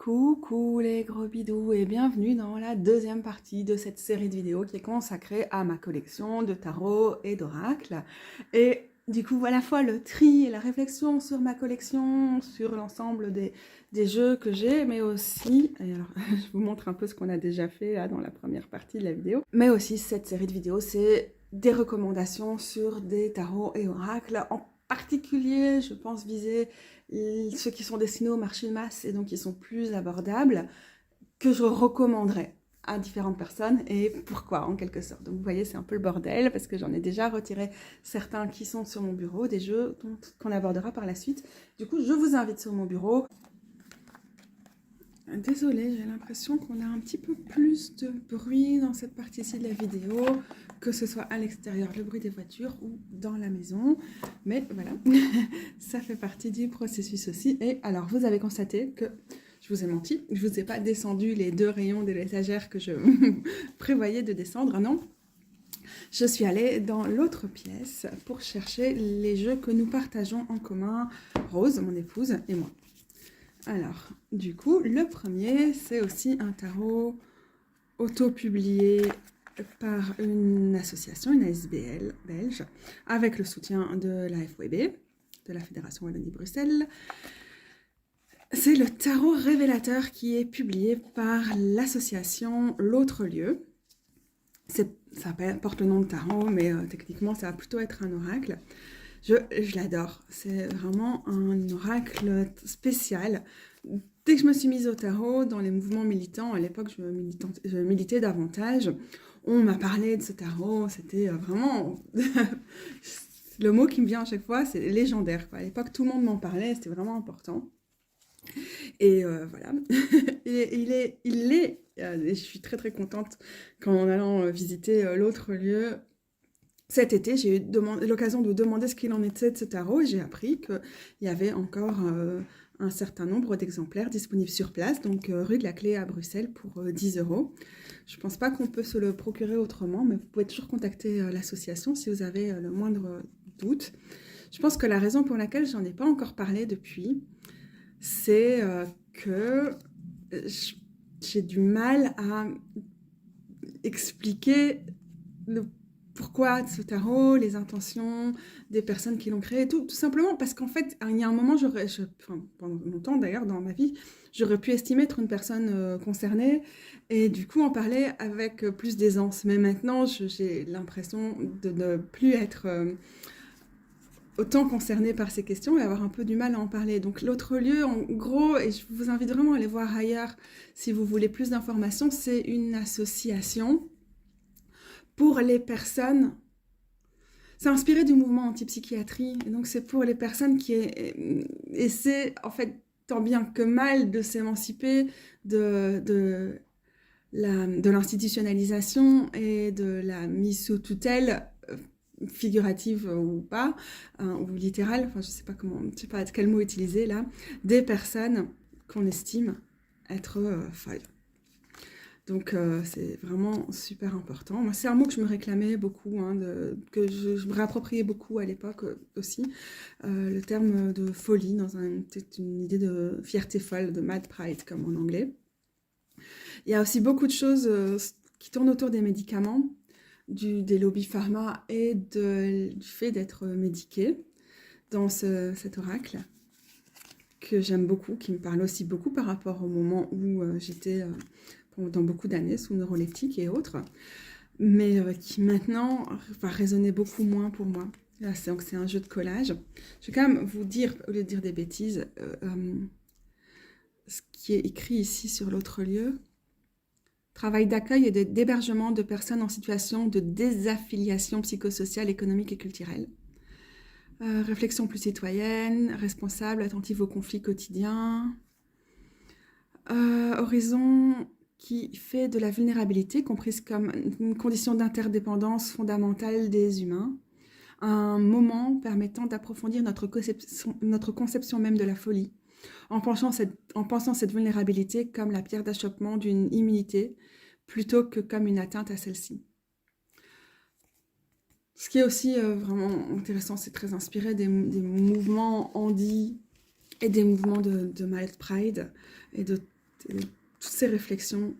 Coucou les gros bidous et bienvenue dans la deuxième partie de cette série de vidéos qui est consacrée à ma collection de tarot et d'oracles. Et du coup, à la fois le tri et la réflexion sur ma collection, sur l'ensemble des jeux que j'ai, mais aussi, et alors, je vous montre un peu ce qu'on a déjà fait là dans la première partie de la vidéo, mais aussi cette série de vidéos, c'est des recommandations sur des tarots et oracles, en particulier, je pense viser ceux qui sont destinés au marché de masse et donc qui sont plus abordables, que je recommanderais à différentes personnes et pourquoi en quelque sorte. Donc vous voyez, c'est un peu le bordel parce que j'en ai déjà retiré certains qui sont sur mon bureau, des jeux qu'on abordera par la suite. Du coup, je vous invite sur mon bureau. Désolée, j'ai l'impression qu'on a un petit peu plus de bruit dans cette partie-ci de la vidéo, que ce soit à l'extérieur, le bruit des voitures ou dans la maison. Mais voilà, ça fait partie du processus aussi. Et alors, vous avez constaté que je vous ai menti, je ne vous ai pas descendu les 2 rayons de l'étagère que je prévoyais de descendre, non. Je suis allée dans l'autre pièce pour chercher les jeux que nous partageons en commun, Rose, mon épouse, et moi. Alors, du coup, le premier, c'est aussi un tarot auto-publié par une association, une ASBL belge, avec le soutien de la FWB, de la Fédération Wallonie-Bruxelles. C'est le tarot révélateur qui est publié par l'association L'Autre Lieu. Ça porte le nom de tarot, mais techniquement, ça va plutôt être un oracle. Je l'adore, c'est vraiment un oracle spécial. Dès que je me suis mise au tarot, dans les mouvements militants, à l'époque je militais davantage, on m'a parlé de ce tarot, c'était vraiment... Le mot qui me vient à chaque fois, c'est légendaire, quoi. À l'époque, tout le monde m'en parlait, c'était vraiment important. Et voilà, et je suis très très contente qu'en allant visiter l'autre lieu, cet été, j'ai eu l'occasion de demander ce qu'il en était de ce tarot et j'ai appris qu'il y avait encore un certain nombre d'exemplaires disponibles sur place, donc rue de la Clé à Bruxelles pour 10 €. Je ne pense pas qu'on peut se le procurer autrement, mais vous pouvez toujours contacter l'association si vous avez le moindre doute. Je pense que la raison pour laquelle j'en ai pas encore parlé depuis, c'est que j'ai du mal à expliquer pourquoi de ce tarot, les intentions des personnes qui l'ont créé, tout simplement parce qu'en fait, il y a un moment, pendant longtemps d'ailleurs dans ma vie, j'aurais pu estimer être une personne concernée et du coup en parler avec plus d'aisance. Mais maintenant, j'ai l'impression de ne plus être autant concernée par ces questions et avoir un peu du mal à en parler. Donc l'autre lieu, en gros, et je vous invite vraiment à aller voir ailleurs si vous voulez plus d'informations, c'est une association pour les personnes, c'est inspiré du mouvement anti-psychiatrie, et donc c'est pour les personnes qui essaient, en fait, tant bien que mal, de s'émanciper de l'institutionnalisation et de la mise sous tutelle, figurative ou pas, ou littérale, enfin je sais pas quel mot utiliser là, des personnes qu'on estime être folles. Donc c'est vraiment super important. Moi, c'est un mot que je me réclamais beaucoup, que je me réappropriais beaucoup à l'époque aussi. Le terme de folie, c'est une idée de fierté folle, de mad pride comme en anglais. Il y a aussi beaucoup de choses qui tournent autour des médicaments, des lobbies pharma et du fait d'être médiqué dans cet oracle que j'aime beaucoup, qui me parle aussi beaucoup par rapport au moment où j'étais... dans beaucoup d'années sous neuroleptique et autres, mais qui maintenant va résonner beaucoup moins pour moi. Là, donc c'est un jeu de collage. Je vais quand même vous dire, au lieu de dire des bêtises, ce qui est écrit ici sur l'autre lieu. Travail d'accueil et d'hébergement de personnes en situation de désaffiliation psychosociale, économique et culturelle. Réflexion plus citoyenne, responsable, attentive aux conflits quotidiens. Horizon qui fait de la vulnérabilité, comprise comme une condition d'interdépendance fondamentale des humains, un moment permettant d'approfondir notre conception même de la folie, en pensant cette vulnérabilité comme la pierre d'achoppement d'une immunité, plutôt que comme une atteinte à celle-ci. Ce qui est aussi vraiment intéressant, c'est très inspiré des mouvements handi et des mouvements de Mad Pride et toutes ces réflexions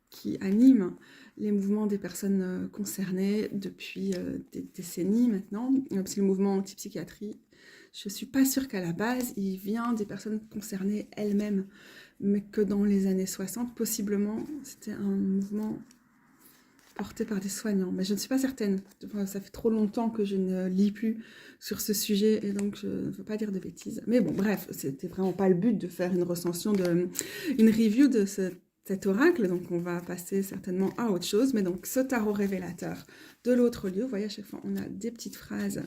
qui animent les mouvements des personnes concernées depuis des décennies maintenant, parce que le mouvement anti-psychiatrie, je ne suis pas sûre qu'à la base, il vient des personnes concernées elles-mêmes, mais que dans les années 60, possiblement, c'était un mouvement porté par des soignants. Mais je ne suis pas certaine. Enfin, ça fait trop longtemps que je ne lis plus sur ce sujet, et donc je ne veux pas dire de bêtises. Mais bon, bref, c'était vraiment pas le but de faire une recension, une review de cet oracle, donc on va passer certainement à autre chose. Mais donc, ce tarot révélateur de l'autre lieu, vous voyez, à chaque fois, on a des petites phrases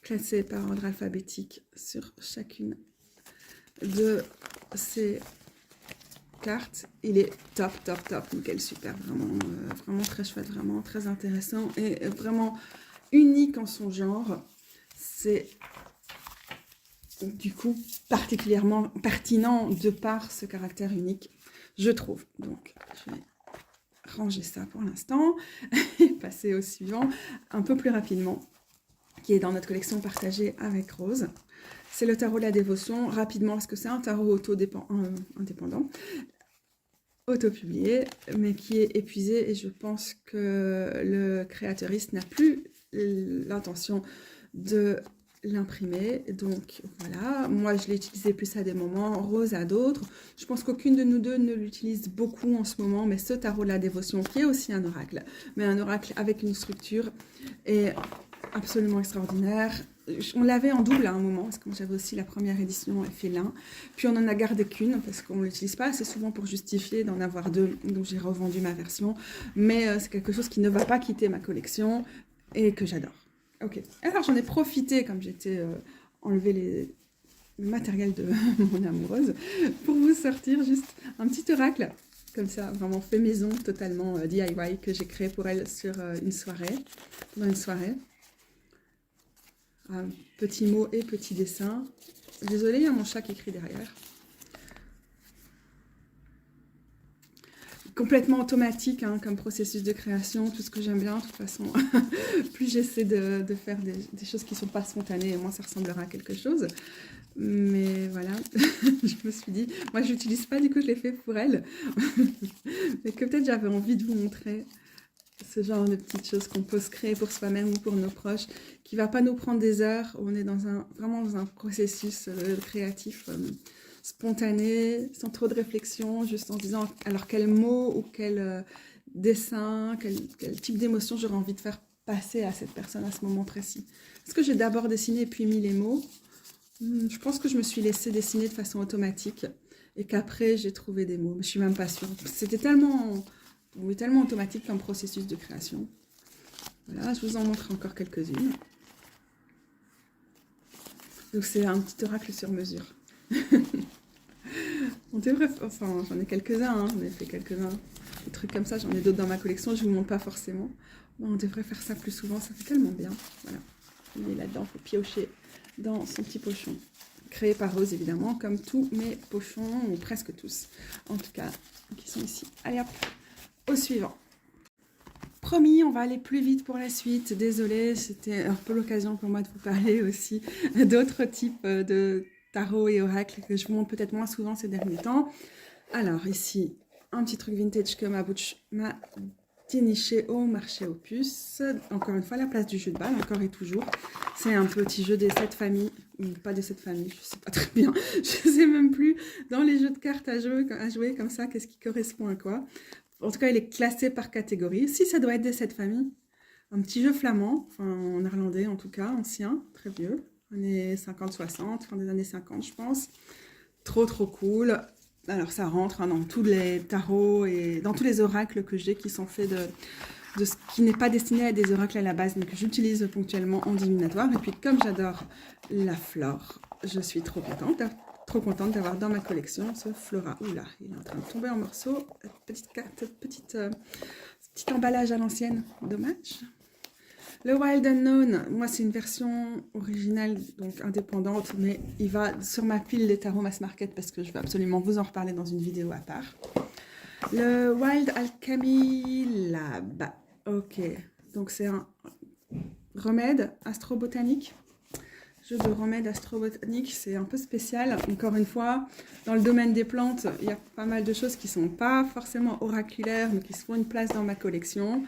classées par ordre alphabétique sur chacune de ces cartes. Il est top, nickel, super, vraiment très chouette, vraiment très intéressant et vraiment unique en son genre. C'est du coup particulièrement pertinent de par ce caractère unique, je trouve. Donc, je vais ranger ça pour l'instant et passer au suivant un peu plus rapidement, qui est dans notre collection partagée avec Rose. C'est le tarot de la dévotion, rapidement, parce que c'est un tarot indépendant, auto-publié, mais qui est épuisé, et je pense que le créateuriste n'a plus l'intention de l'imprimer. Donc voilà, moi je l'ai utilisé plus à des moments, Rose à d'autres. Je pense qu'aucune de nous deux ne l'utilise beaucoup en ce moment, mais ce tarot de la dévotion, qui est aussi un oracle, mais un oracle avec une structure, est absolument extraordinaire. On l'avait en double à un moment, parce que moi j'avais aussi la première édition félin, puis on en a gardé qu'une, parce qu'on ne l'utilise pas assez souvent pour justifier d'en avoir deux, donc j'ai revendu ma version, mais c'est quelque chose qui ne va pas quitter ma collection, et que j'adore. Ok, alors j'en ai profité, comme j'étais enlevé le matériel de mon amoureuse, pour vous sortir juste un petit oracle, comme ça, vraiment fait maison, totalement DIY, que j'ai créé pour elle sur pendant une soirée. Petits mots et petits dessins. Désolée, il y a mon chat qui crie derrière. Complètement automatique hein, comme processus de création, tout ce que j'aime bien. De toute façon, plus j'essaie de faire des choses qui ne sont pas spontanées, et moins ça ressemblera à quelque chose. Mais voilà, je me suis dit, moi je l'utilise pas, du coup je l'ai fait pour elle. Mais que peut-être j'avais envie de vous montrer ce genre de petites choses qu'on peut se créer pour soi-même ou pour nos proches, qui ne va pas nous prendre des heures. On est vraiment dans un processus créatif spontané, sans trop de réflexion, juste en se disant alors quel mot ou quel dessin, quel type d'émotion j'aurais envie de faire passer à cette personne à ce moment précis. Est-ce que j'ai d'abord dessiné puis mis les mots? Je pense que je me suis laissée dessiner de façon automatique et qu'après j'ai trouvé des mots, mais je ne suis même pas sûre. C'était tellement automatique comme processus de création. Voilà, je vous en montre encore quelques-unes. Donc c'est un petit oracle sur mesure. On devrait, enfin j'en ai quelques-uns, hein, j'en ai fait quelques-uns, des trucs comme ça, j'en ai d'autres dans ma collection, je ne vous montre pas forcément. Mais on devrait faire ça plus souvent, ça fait tellement bien. Voilà, il est là-dedans, il faut piocher dans son petit pochon. Créé par Rose évidemment, comme tous mes pochons, ou presque tous, en tout cas, qui sont ici. Allez hop, au suivant. Promis, on va aller plus vite pour la suite. Désolée, c'était un peu l'occasion pour moi de vous parler aussi d'autres types de tarot et oracles que je vous montre peut-être moins souvent ces derniers temps. Alors ici, un petit truc vintage que ma bouche m'a déniché au marché aux puces. Encore une fois, la place du jeu de balle, encore et toujours. C'est un petit jeu des 7 familles, ou pas des 7 familles, je sais pas très bien. Je sais même plus dans les jeux de cartes à jouer comme ça, qu'est-ce qui correspond à quoi. En tout cas, il est classé par catégorie. Si ça doit être des 7 familles, un petit jeu flamand, enfin en néerlandais en tout cas, ancien, très vieux, années 50-60, fin des années 50 je pense. Trop cool. Alors ça rentre hein, dans tous les tarots et dans tous les oracles que j'ai qui sont faits de ce qui n'est pas destiné à des oracles à la base, mais que j'utilise ponctuellement en divinatoire. Et puis comme j'adore la flore, je suis trop contente d'avoir dans ma collection ce Flora. Oula, il est en train de tomber en morceaux. Petite carte, petit emballage à l'ancienne, dommage. Le Wild Unknown, moi c'est une version originale, donc indépendante, mais il va sur ma pile des tarots mass market parce que je vais absolument vous en reparler dans une vidéo à part. Le Wild Alchemy Lab, ok, donc c'est un remède astrobotanique. jeu de remède astrobotanique, c'est un peu spécial. Encore une fois, dans le domaine des plantes, il y a pas mal de choses qui ne sont pas forcément oraculaires, mais qui se font une place dans ma collection.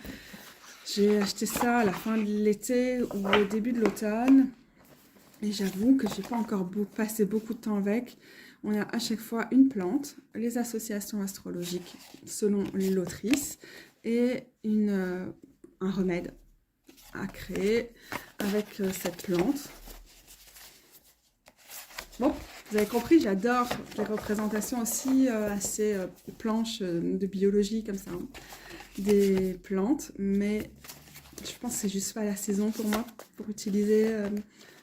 J'ai acheté ça à la fin de l'été ou au début de l'automne. Et j'avoue que je n'ai pas encore passé beaucoup de temps avec. On a à chaque fois une plante, les associations astrologiques selon l'autrice et un remède à créer avec cette plante. Bon, vous avez compris, j'adore les représentations aussi assez planches de biologie comme ça, hein, des plantes, mais je pense que c'est juste pas la saison pour moi pour utiliser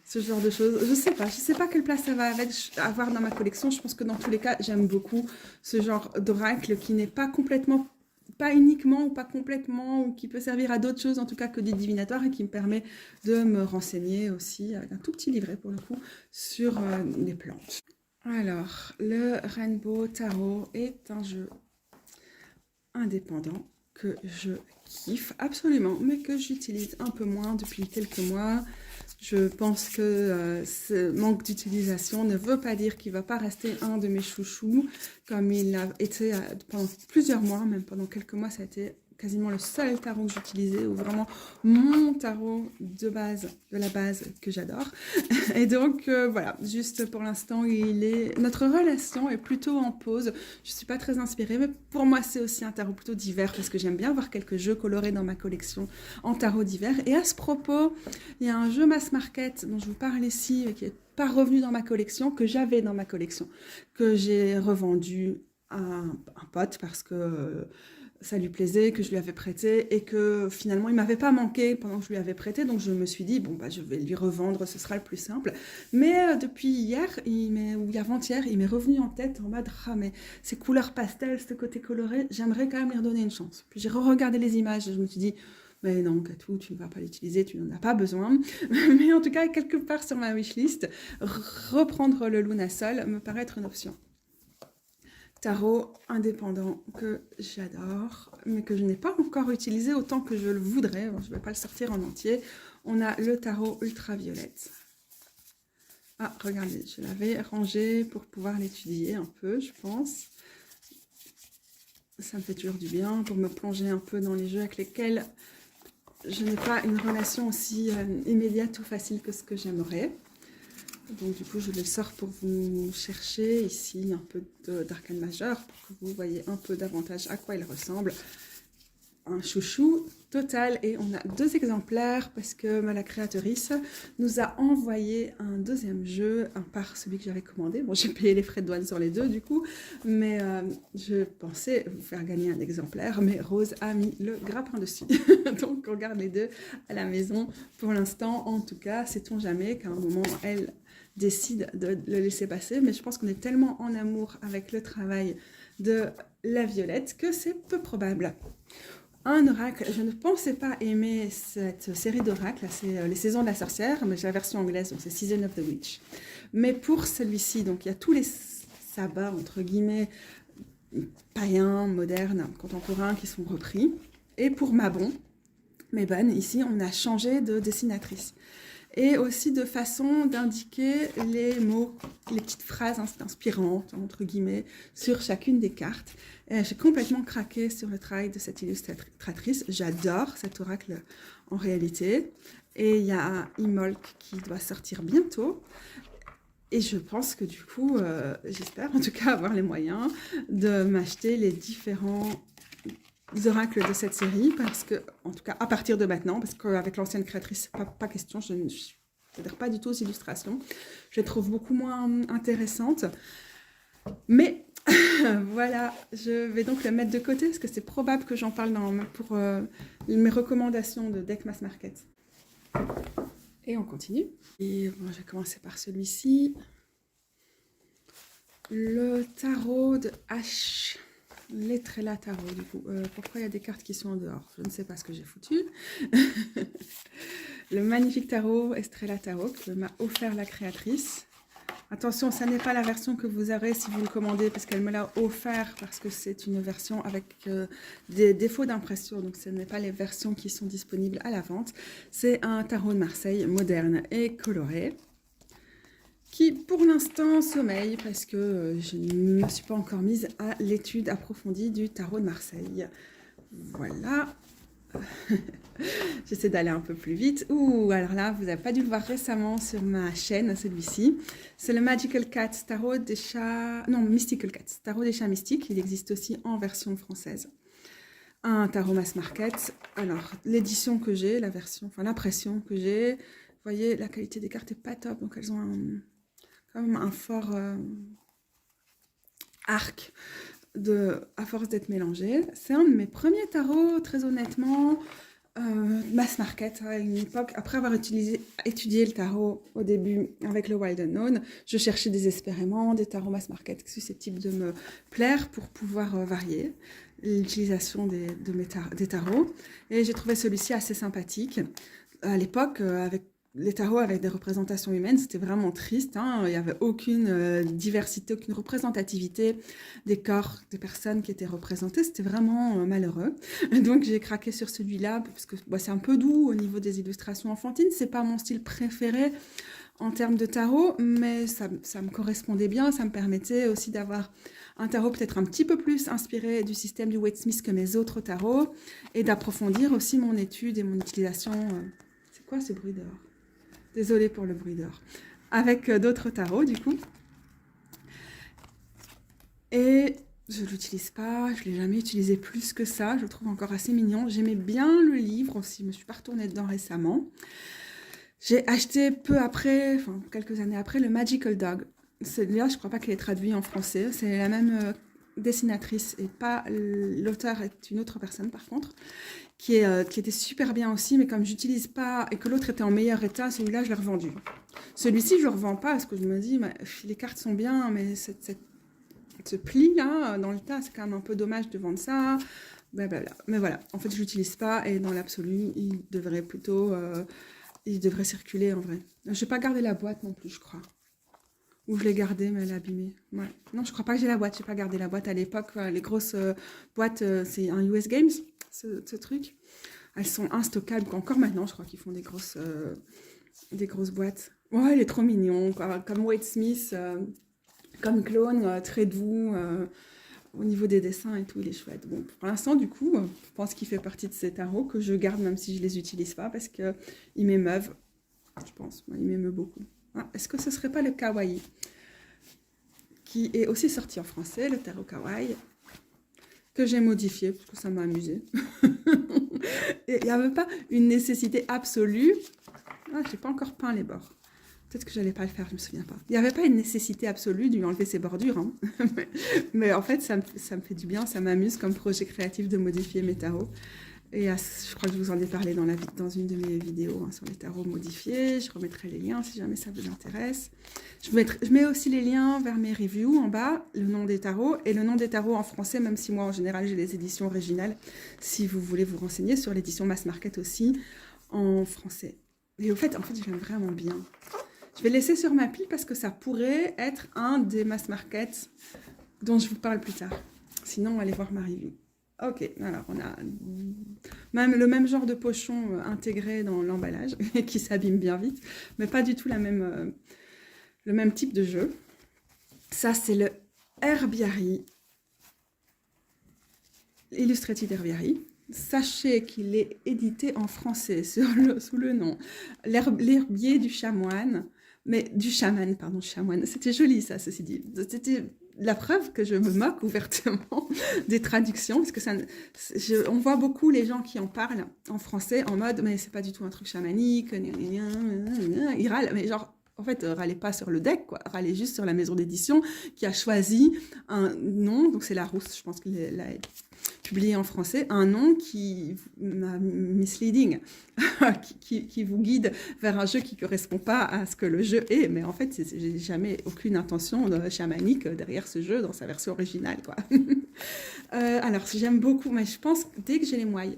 ce genre de choses. Je sais pas quelle place ça va avoir dans ma collection. Je pense que dans tous les cas, j'aime beaucoup ce genre d'oracle qui n'est pas complètement, pas uniquement ou pas complètement, ou qui peut servir à d'autres choses en tout cas que des divinatoires et qui me permet de me renseigner aussi avec un tout petit livret pour le coup sur les plantes. Alors, le Rainbow Tarot est un jeu indépendant que je kiffe absolument, mais que j'utilise un peu moins depuis quelques mois. Je pense que ce manque d'utilisation ne veut pas dire qu'il ne va pas rester un de mes chouchous, comme il a été pendant plusieurs mois, même pendant quelques mois, ça a été quasiment le seul tarot que j'utilisais, ou vraiment mon tarot de base, de la base que j'adore. Et donc voilà, juste pour l'instant, notre relation est plutôt en pause. Je ne suis pas très inspirée, mais pour moi, c'est aussi un tarot plutôt d'hiver, parce que j'aime bien avoir quelques jeux colorés dans ma collection en tarot d'hiver. Et à ce propos, il y a un jeu mass market dont je vous parle ici, qui n'est pas revenu dans ma collection, que j'avais dans ma collection, que j'ai revendu à un pote parce que ça lui plaisait, que je lui avais prêté et que finalement il m'avait pas manqué pendant que je lui avais prêté, donc je me suis dit bon bah je vais lui revendre, ce sera le plus simple. Mais depuis hier ou avant-hier, il m'est revenu en tête en mode ah mais ces couleurs pastel, ce côté coloré, j'aimerais quand même lui redonner une chance. Puis j'ai re-regardé les images et je me suis dit mais non, Katou, tu ne vas pas l'utiliser, tu n'en as pas besoin. Mais en tout cas, quelque part sur ma wishlist, reprendre le Lunasol me paraît être une option. Tarot indépendant que j'adore, mais que je n'ai pas encore utilisé autant que je le voudrais. Bon, je ne vais pas le sortir en entier. On a le tarot ultraviolette. Ah, regardez, je l'avais rangé pour pouvoir l'étudier un peu, je pense. Ça me fait toujours du bien pour me plonger un peu dans les jeux avec lesquels je n'ai pas une relation aussi immédiate ou facile que ce que j'aimerais. Donc du coup, je le sors pour vous chercher ici un peu d'arcane majeur pour que vous voyez un peu davantage à quoi il ressemble. Un chouchou total et on a 2 exemplaires parce que la créatrice nous a envoyé un deuxième jeu, un par celui que j'avais commandé. Bon, j'ai payé les frais de douane sur les 2 du coup, mais je pensais vous faire gagner un exemplaire, mais Rose a mis le grappin dessus. Donc on garde les 2 à la maison pour l'instant. En tout cas, sait-on jamais qu'à un moment, elle décide de le laisser passer, mais je pense qu'on est tellement en amour avec le travail de la Violette que c'est peu probable. Un oracle, je ne pensais pas aimer cette série d'oracles, c'est les saisons de la sorcière, mais j'ai la version anglaise, donc c'est Season of the Witch. Mais pour celui-ci, donc il y a tous les sabbats, entre guillemets, païens, modernes, contemporains qui sont repris. Et pour Mabon, ici, on a changé de dessinatrice. Et aussi de façon d'indiquer les mots, les petites phrases inspirantes, entre guillemets, sur chacune des cartes. J'ai complètement craqué sur le travail de cette illustratrice. J'adore cet oracle en réalité. Et il y a un Imolc qui doit sortir bientôt. Et je pense que du coup, j'espère en tout cas avoir les moyens de m'acheter les différents oracles de cette série, parce que, en tout cas à partir de maintenant, parce qu'avec l'ancienne créatrice, pas question, je n'adhère pas du tout aux illustrations. Je les trouve beaucoup moins intéressantes. Mais voilà, je vais donc le mettre de côté, parce que c'est probable que j'en parle pour mes recommandations de Deck Mass Market. Et on continue. Et bon, j'ai commencé par celui-ci. Le tarot de H. L'Estrella Tarot, du coup. Pourquoi il y a des cartes qui sont en dehors? Je ne sais pas ce que j'ai foutu. Le magnifique tarot Estrella Tarot que m'a offert la créatrice. Attention, ça n'est pas la version que vous aurez si vous le commandez, parce qu'elle me l'a offert, parce que c'est une version avec des défauts d'impression, donc ce n'est pas les versions qui sont disponibles à la vente. C'est un tarot de Marseille moderne et coloré. qui pour l'instant sommeille parce que je ne me suis pas encore mise à l'étude approfondie du tarot de Marseille. Voilà. J'essaie d'aller un peu plus vite. Ouh, alors là, vous n'avez pas dû le voir récemment sur ma chaîne, celui-ci. C'est le Magical Cat Tarot des chats... Non, Mystical Cat, Tarot des chats mystiques. Il existe aussi en version française. Un tarot mass market. Alors, l'édition que j'ai, la version, enfin l'impression que j'ai, vous voyez, la qualité des cartes est pas top. Donc, elles ont quand même un fort arc à force d'être mélangées. C'est un de mes premiers tarots, très honnêtement, mass market à une époque. Après avoir étudié le tarot au début avec le Wild Unknown, je cherchais désespérément des tarots mass market susceptibles de me plaire pour pouvoir varier l'utilisation des tarots. Et j'ai trouvé celui-ci assez sympathique. À l'époque, avec les tarots avec des représentations humaines, c'était vraiment triste. Hein. Il n'y avait aucune diversité, aucune représentativité des corps des personnes qui étaient représentées. C'était vraiment malheureux. Donc j'ai craqué sur celui-là parce que c'est un peu doux au niveau des illustrations enfantines. C'est pas mon style préféré en termes de tarot, mais ça me correspondait bien. Ça me permettait aussi d'avoir un tarot peut-être un petit peu plus inspiré du système du Waite Smith que mes autres tarots et d'approfondir aussi mon étude et mon utilisation. C'est quoi ce bruit dehors ? Désolée pour le bruit dehors. Avec d'autres tarots, du coup. Et je ne l'utilise pas, je ne l'ai jamais utilisé plus que ça. Je le trouve encore assez mignon. J'aimais bien le livre aussi, je ne me suis pas retournée dedans récemment. J'ai acheté peu après, enfin quelques années après, le Magical Dog. Celui-là, je ne crois pas qu'il est traduit en français. C'est la même dessinatrice et pas l'auteur est une autre personne par contre. Qui était super bien aussi, mais comme j'utilise pas et que l'autre était en meilleur état, celui-là je l'ai revendu. Celui-ci je le revends pas parce que je me dis les cartes sont bien, mais ce pli là dans le tas c'est quand même un peu dommage de vendre ça, blablabla. Mais voilà, en fait je l'utilise pas et dans l'absolu il devrait circuler en vrai. Je vais pas garder la boîte non plus je crois. Ou je l'ai gardée mais elle est abîmée. Ouais. Non je crois pas que j'ai la boîte, j'ai pas gardé la boîte à l'époque. Les grosses boîtes c'est un US Games. Ce truc, elles sont instockables encore maintenant, je crois qu'ils font des grosses boîtes. Ouais, il est trop mignon, quoi. Comme Waite Smith, comme clone, très doux, au niveau des dessins et tout, il est chouette. Bon, pour l'instant, du coup, je pense qu'il fait partie de ces tarots que je garde même si je les utilise pas parce que il m'émeuvent, je pense, il m'émeut beaucoup. Ah, est-ce que ce serait pas le Kawaii qui est aussi sorti en français, le tarot Kawaii? Que j'ai modifié parce que ça m'a amusé. Il n'y avait pas une nécessité absolue. Ah, je n'ai pas encore peint les bords. Peut-être que je n'allais pas le faire, je ne me souviens pas. Il n'y avait pas une nécessité absolue de lui enlever ses bordures. Hein. mais en fait, ça me fait du bien, ça m'amuse comme projet créatif de modifier mes tarots. Et je crois que je vous en ai parlé dans une de mes vidéos sur les tarots modifiés. Je remettrai les liens si jamais ça vous intéresse. Je mets aussi les liens vers mes reviews en bas, le nom des tarots et le nom des tarots en français, même si moi en général j'ai les éditions originales, si vous voulez vous renseigner sur l'édition Mass Market aussi en français. Et au fait j'aime vraiment bien. Je vais laisser sur ma pile parce que ça pourrait être un des Mass Markets dont je vous parle plus tard. Sinon, allez voir ma review. Ok, alors on a le même genre de pochon intégré dans l'emballage qui s'abîme bien vite, mais pas du tout le même type de jeu. Ça, c'est le Herbiari, Illustrated Herbiari. Sachez qu'il est édité en français sous le nom L'herbier du chamoine, chamoine. C'était joli ça, ceci dit. C'était la preuve que je me moque ouvertement des traductions, parce que on voit beaucoup les gens qui en parlent en français en mode mais c'est pas du tout un truc chamanique, ils râlent, mais genre en fait râlez pas sur le deck, quoi, râlez juste sur la maison d'édition qui a choisi un nom, donc c'est Larousse, je pense qu'il l'a publié en français, un nom qui misleading, qui vous guide vers un jeu qui ne correspond pas à ce que le jeu est. Mais en fait, j'ai jamais aucune intention chamanique derrière ce jeu dans sa version originale, quoi. Alors, j'aime beaucoup, mais je pense que dès que j'ai les moyens,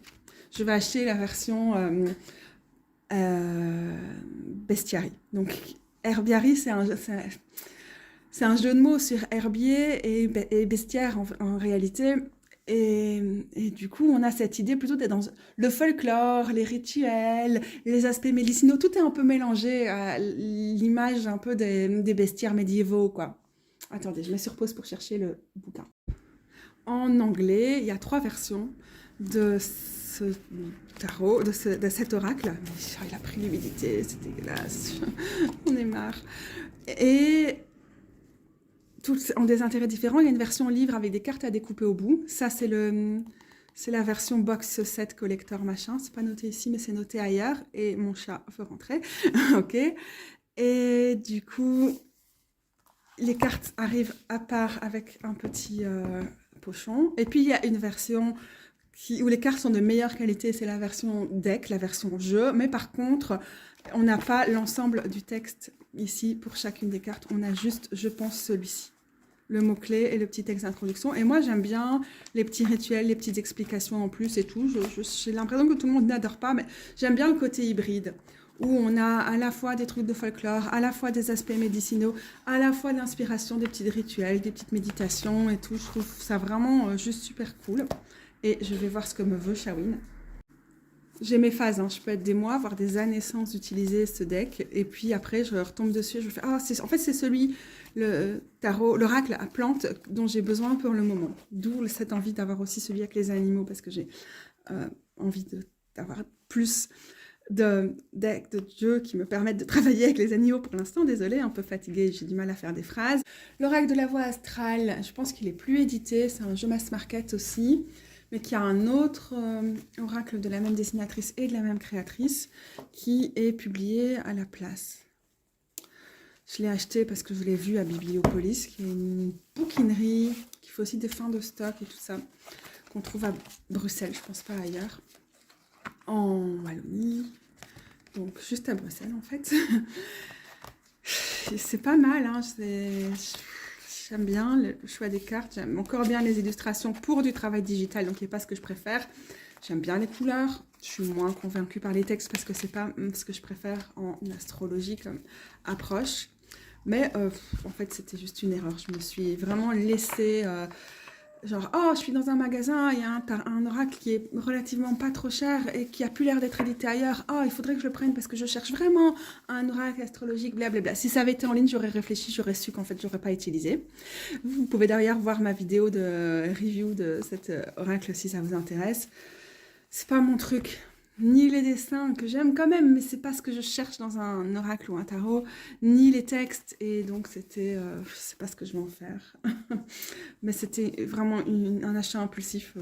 je vais acheter la version Bestiary. Donc, Herbiari, c'est un jeu de mots sur herbier et bestiaire en réalité. Et du coup, on a cette idée plutôt d'être dans le folklore, les rituels, les aspects médicinaux, tout est un peu mélangé à l'image un peu des bestiaires médiévaux, quoi. Attendez, je mets sur pause pour chercher le bouquin. En anglais, il y a 3 versions de ce tarot, de cet oracle. Mais il a pris l'humidité, c'est dégueulasse. On est marre. Et tous ont des intérêts différents. Il y a une version livre avec des cartes à découper au bout. Ça, c'est la version box set collector machin. C'est pas noté ici, mais c'est noté ailleurs. Et mon chat veut rentrer. Ok. Et du coup, les cartes arrivent à part avec un petit pochon. Et puis, il y a une version où les cartes sont de meilleure qualité. C'est la version deck, la version jeu. Mais par contre, on n'a pas l'ensemble du texte ici pour chacune des cartes. On a juste, je pense, celui-ci. Le mot-clé et le petit texte d'introduction. Et moi, j'aime bien les petits rituels, les petites explications en plus et tout. J'ai l'impression que tout le monde n'adore pas, mais j'aime bien le côté hybride, où on a à la fois des trucs de folklore, à la fois des aspects médicinaux, à la fois de l'inspiration, des petits rituels, des petites méditations et tout. Je trouve ça vraiment juste super cool. Et je vais voir ce que me veut Shawin. J'ai mes phases, hein. Je peux être des mois, voire des années sans utiliser ce deck. Et puis après, je retombe dessus et je fais « Ah, en fait, c'est celui, le tarot, l'oracle à plantes dont j'ai besoin pour le moment. » D'où cette envie d'avoir aussi celui avec les animaux, parce que j'ai envie d'avoir plus de decks, de jeux qui me permettent de travailler avec les animaux pour l'instant. Désolée, un peu fatiguée, j'ai du mal à faire des phrases. L'oracle de la voix astrale, je pense qu'il est plus édité. C'est un jeu mass market aussi, mais qui a un autre oracle de la même dessinatrice et de la même créatrice qui est publié à la place. Je l'ai acheté parce que je l'ai vu à Bibliopolis, qui est une bouquinerie qui fait aussi des fins de stock et tout ça, qu'on trouve à Bruxelles, je pense pas ailleurs, en Wallonie, donc juste à Bruxelles en fait. C'est pas mal, hein, j'aime bien le choix des cartes, j'aime encore bien les illustrations pour du travail digital, donc c'est pas ce que je préfère. J'aime bien les couleurs, je suis moins convaincue par les textes parce que c'est pas ce que je préfère en astrologie comme approche. Mais en fait, c'était juste une erreur. Je me suis vraiment laissée, genre, oh, je suis dans un magasin, il y a un oracle qui est relativement pas trop cher et qui a plus l'air d'être édité ailleurs. Oh, il faudrait que je le prenne parce que je cherche vraiment un oracle astrologique, blablabla. Si ça avait été en ligne, j'aurais réfléchi, j'aurais su qu'en fait, j'aurais pas utilisé. Vous pouvez d'ailleurs voir ma vidéo de review de cet oracle si ça vous intéresse. C'est pas mon truc. Ni les dessins que j'aime quand même, mais c'est pas ce que je cherche dans un oracle ou un tarot, ni les textes, et donc c'était, je sais pas ce que je vais en faire, mais c'était vraiment un achat impulsif,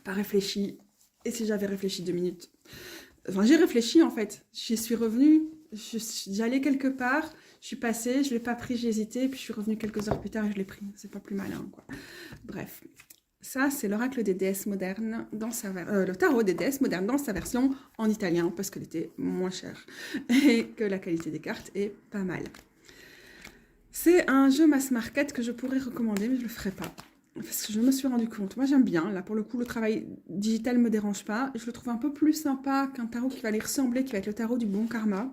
pas réfléchi, et si j'avais réfléchi 2 minutes, enfin j'ai réfléchi en fait, j'y suis revenue, j'allais quelque part, je suis passée, je l'ai pas pris, j'ai hésité, puis je suis revenue quelques heures plus tard et je l'ai pris, c'est pas plus malin quoi, bref. Ça, c'est l'oracle des déesses modernes, le tarot des déesses modernes dans sa version en italien, parce qu'elle était moins chère et que la qualité des cartes est pas mal. C'est un jeu mass market que je pourrais recommander, mais je ne le ferai pas. Parce que je me suis rendu compte, moi j'aime bien, là pour le coup le travail digital ne me dérange pas, je le trouve un peu plus sympa qu'un tarot qui va lui ressembler, qui va être le tarot du bon karma.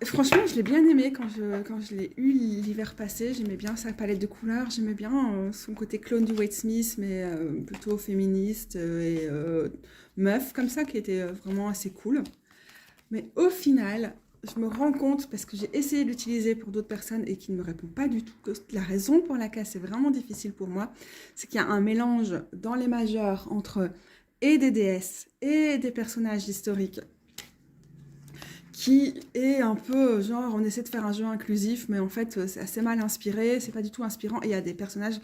Franchement, je l'ai bien aimé quand je l'ai eu l'hiver passé. J'aimais bien sa palette de couleurs. J'aimais bien son côté clone du Wade Smith, mais plutôt féministe et meuf, comme ça, qui était vraiment assez cool. Mais au final, je me rends compte, parce que j'ai essayé de l'utiliser pour d'autres personnes et qui ne me répondent pas du tout, que la raison pour laquelle c'est vraiment difficile pour moi, c'est qu'il y a un mélange dans les majeurs entre et des déesses et des personnages historiques, qui est un peu genre on essaie de faire un jeu inclusif, mais en fait c'est assez mal inspiré, c'est pas du tout inspirant, et il y a des personnages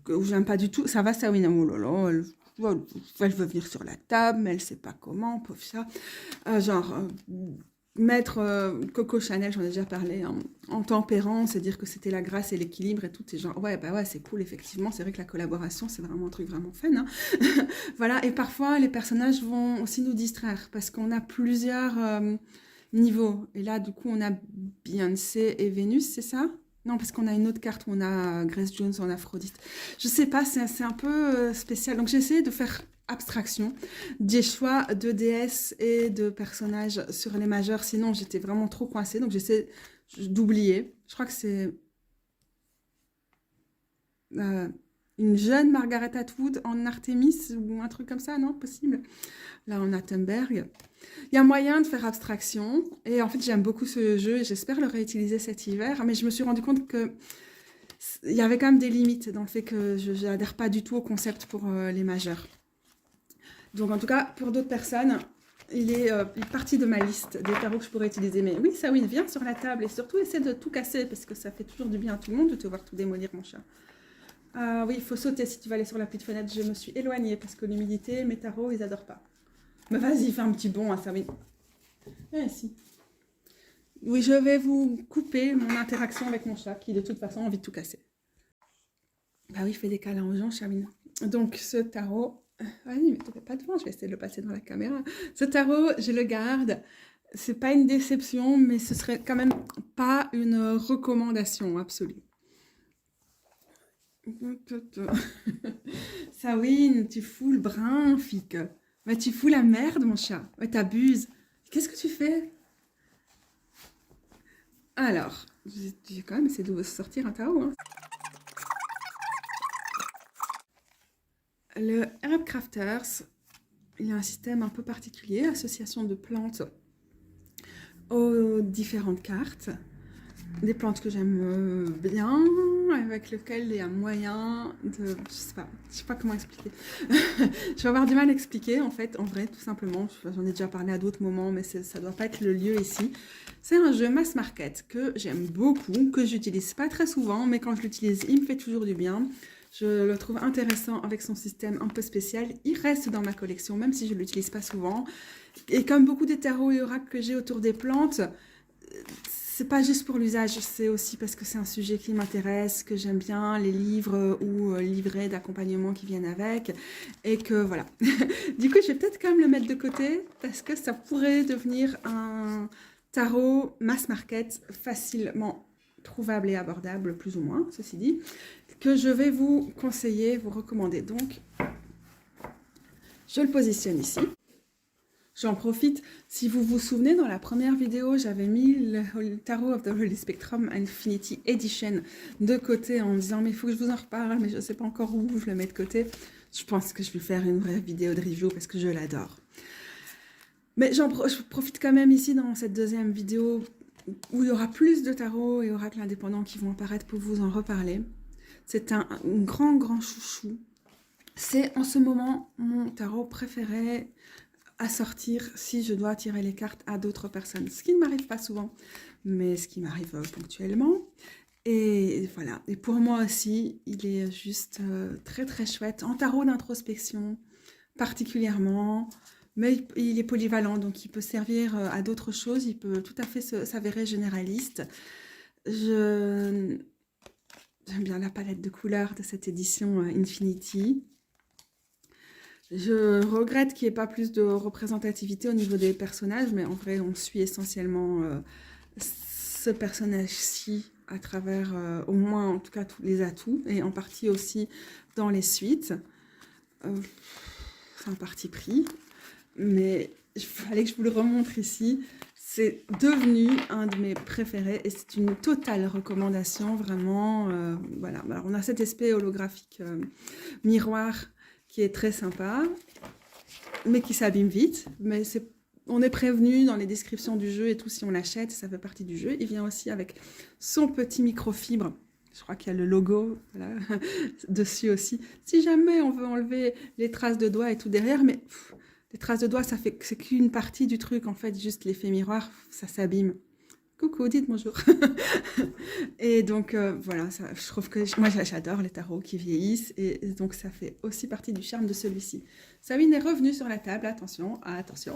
où j'aime pas du tout. Ça va, Sawin, oh là là, elle veut venir sur la table, mais elle sait pas comment, pauvre chat. Mettre Coco Chanel, j'en ai déjà parlé, hein, en tempérance, c'est dire que c'était la grâce et l'équilibre et tout, et genre ouais, bah ouais, c'est cool, effectivement, c'est vrai que la collaboration, c'est vraiment un truc vraiment fun, hein. Voilà, et parfois les personnages vont aussi nous distraire, parce qu'on a plusieurs niveau. Et là, du coup, on a Beyoncé et Vénus, c'est ça? Non, parce qu'on a une autre carte où on a Grace Jones en Aphrodite. Je sais pas, c'est un peu spécial. Donc, j'ai essayé de faire abstraction des choix de déesses et de personnages sur les majeurs. Sinon, j'étais vraiment trop coincée. Donc, j'essaie d'oublier. Je crois que c'est une jeune Margaret Atwood en Artemis ou un truc comme ça, non? Possible. Là, on a Thunberg. Il y a moyen de faire abstraction. Et en fait, j'aime beaucoup ce jeu et j'espère le réutiliser cet hiver. Mais je me suis rendu compte que il y avait quand même des limites dans le fait que je n'adhère pas du tout au concept pour les majeurs. Donc, en tout cas, pour d'autres personnes, il est partie de ma liste des tarots que je pourrais utiliser. Mais oui, ça, oui, viens sur la table et surtout essaie de tout casser parce que ça fait toujours du bien à tout le monde de te voir tout démolir, mon chat. Ah oui, il faut sauter si tu vas aller sur la petite fenêtre. Je me suis éloignée parce que l'humidité, mes tarots, ils adorent pas. Mais vas-y, fais un petit bond à ça, oui. Eh, si. Oui, je vais vous couper mon interaction avec mon chat qui, de toute façon, a envie de tout casser. Bah oui, fais des câlins aux gens, Charline. Donc, ce tarot... Vas-y, mais tu ne fais pas devant, je vais essayer de le passer dans la caméra. Ce tarot, je le garde. C'est pas une déception, mais ce serait quand même pas une recommandation absolue. Sawin, tu fous le brin, fique. Mais tu fous la merde, mon chat. Mais t'abuses. Qu'est-ce que tu fais? Alors, j'ai quand même essayé de sortir un tarot. Hein. Le Herb Crafters, il y a un système un peu particulier, association de plantes aux différentes cartes. Des plantes que j'aime bien, avec lesquelles il y a moyen de... Je sais pas comment expliquer. Je vais avoir du mal à expliquer, en fait, en vrai, tout simplement. J'en ai déjà parlé à d'autres moments, mais ça doit pas être le lieu ici. C'est un jeu mass market que j'aime beaucoup, que j'utilise pas très souvent, mais quand je l'utilise, il me fait toujours du bien. Je le trouve intéressant avec son système un peu spécial. Il reste dans ma collection, même si je ne l'utilise pas souvent. Et comme beaucoup des tarots et oracles que j'ai autour des plantes, c'est pas juste pour l'usage, c'est aussi parce que c'est un sujet qui m'intéresse, que j'aime bien les livres ou livrets d'accompagnement qui viennent avec, et que voilà. Du coup, je vais peut-être quand même le mettre de côté, parce que ça pourrait devenir un tarot mass market facilement trouvable et abordable, plus ou moins, ceci dit, que je vais vous conseiller, vous recommander. Donc, je le positionne ici. J'en profite, si vous vous souvenez, dans la première vidéo, j'avais mis le Tarot of the Holy Spectrum Infinity Edition de côté en me disant, mais il faut que je vous en reparle, mais je ne sais pas encore où je le mets de côté. Je pense que je vais faire une vraie vidéo de review parce que je l'adore. Mais je profite quand même ici dans cette deuxième vidéo où il y aura plus de tarots et oracles indépendants qui vont apparaître pour vous en reparler. C'est un grand chouchou. C'est en ce moment mon tarot préféré à sortir si je dois tirer les cartes à d'autres personnes. Ce qui ne m'arrive pas souvent, mais ce qui m'arrive ponctuellement. Et voilà. Et pour moi aussi, il est juste très chouette. En tarot d'introspection, particulièrement. Mais il est polyvalent, donc il peut servir à d'autres choses. Il peut tout à fait s'avérer généraliste. J'aime bien la palette de couleurs de cette édition Infinity. Je regrette qu'il n'y ait pas plus de représentativité au niveau des personnages, mais en vrai, on suit essentiellement ce personnage-ci à travers, au moins, en tout cas, tous les atouts, et en partie aussi dans les suites. C'est un parti pris, mais il fallait que je vous le remontre ici. C'est devenu un de mes préférés et c'est une totale recommandation, vraiment. Voilà. Alors, on a cet aspect holographique miroir qui est très sympa, mais qui s'abîme vite. Mais on est prévenu dans les descriptions du jeu et tout, si on l'achète, ça fait partie du jeu. Il vient aussi avec son petit microfibre. Je crois qu'il y a le logo voilà, dessus aussi. Si jamais on veut enlever les traces de doigts et tout derrière, mais les traces de doigts, c'est qu'une partie du truc, en fait, juste l'effet miroir, ça s'abîme. Coucou, dites bonjour. Et donc, voilà, je trouve que moi, j'adore les tarots qui vieillissent. Et donc, ça fait aussi partie du charme de celui-ci. Sawin est revenu sur la table. Attention, attention.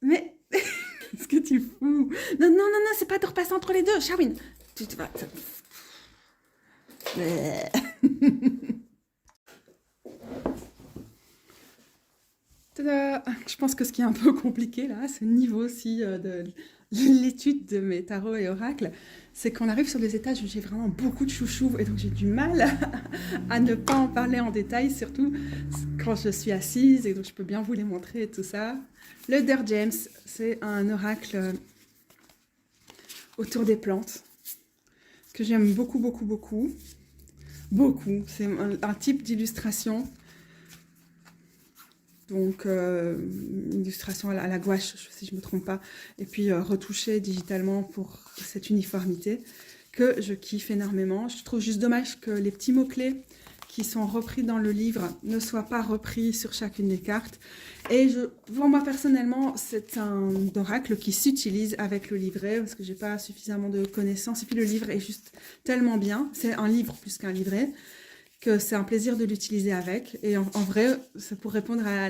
Mais, qu'est-ce que tu fous? Non, c'est pas de repasser entre les deux. Sawin, tu vas... Tada! Je pense que ce qui est un peu compliqué, là, ce niveau aussi de l'étude de mes tarots et oracles, c'est qu'on arrive sur des étages où j'ai vraiment beaucoup de chouchous et donc j'ai du mal à ne pas en parler en détail, surtout quand je suis assise et donc je peux bien vous les montrer et tout ça. Le Der James, c'est un oracle autour des plantes que j'aime beaucoup. beaucoup. C'est un type d'illustration. Donc, illustration à la gouache, si je ne me trompe pas, et puis retouchée digitalement pour cette uniformité que je kiffe énormément. Je trouve juste dommage que les petits mots-clés qui sont repris dans le livre ne soient pas repris sur chacune des cartes. Et pour moi, personnellement, c'est un oracle qui s'utilise avec le livret, parce que je n'ai pas suffisamment de connaissances. Et puis, le livre est juste tellement bien. C'est un livre plus qu'un livret, que c'est un plaisir de l'utiliser avec. Et en vrai, c'est pour répondre à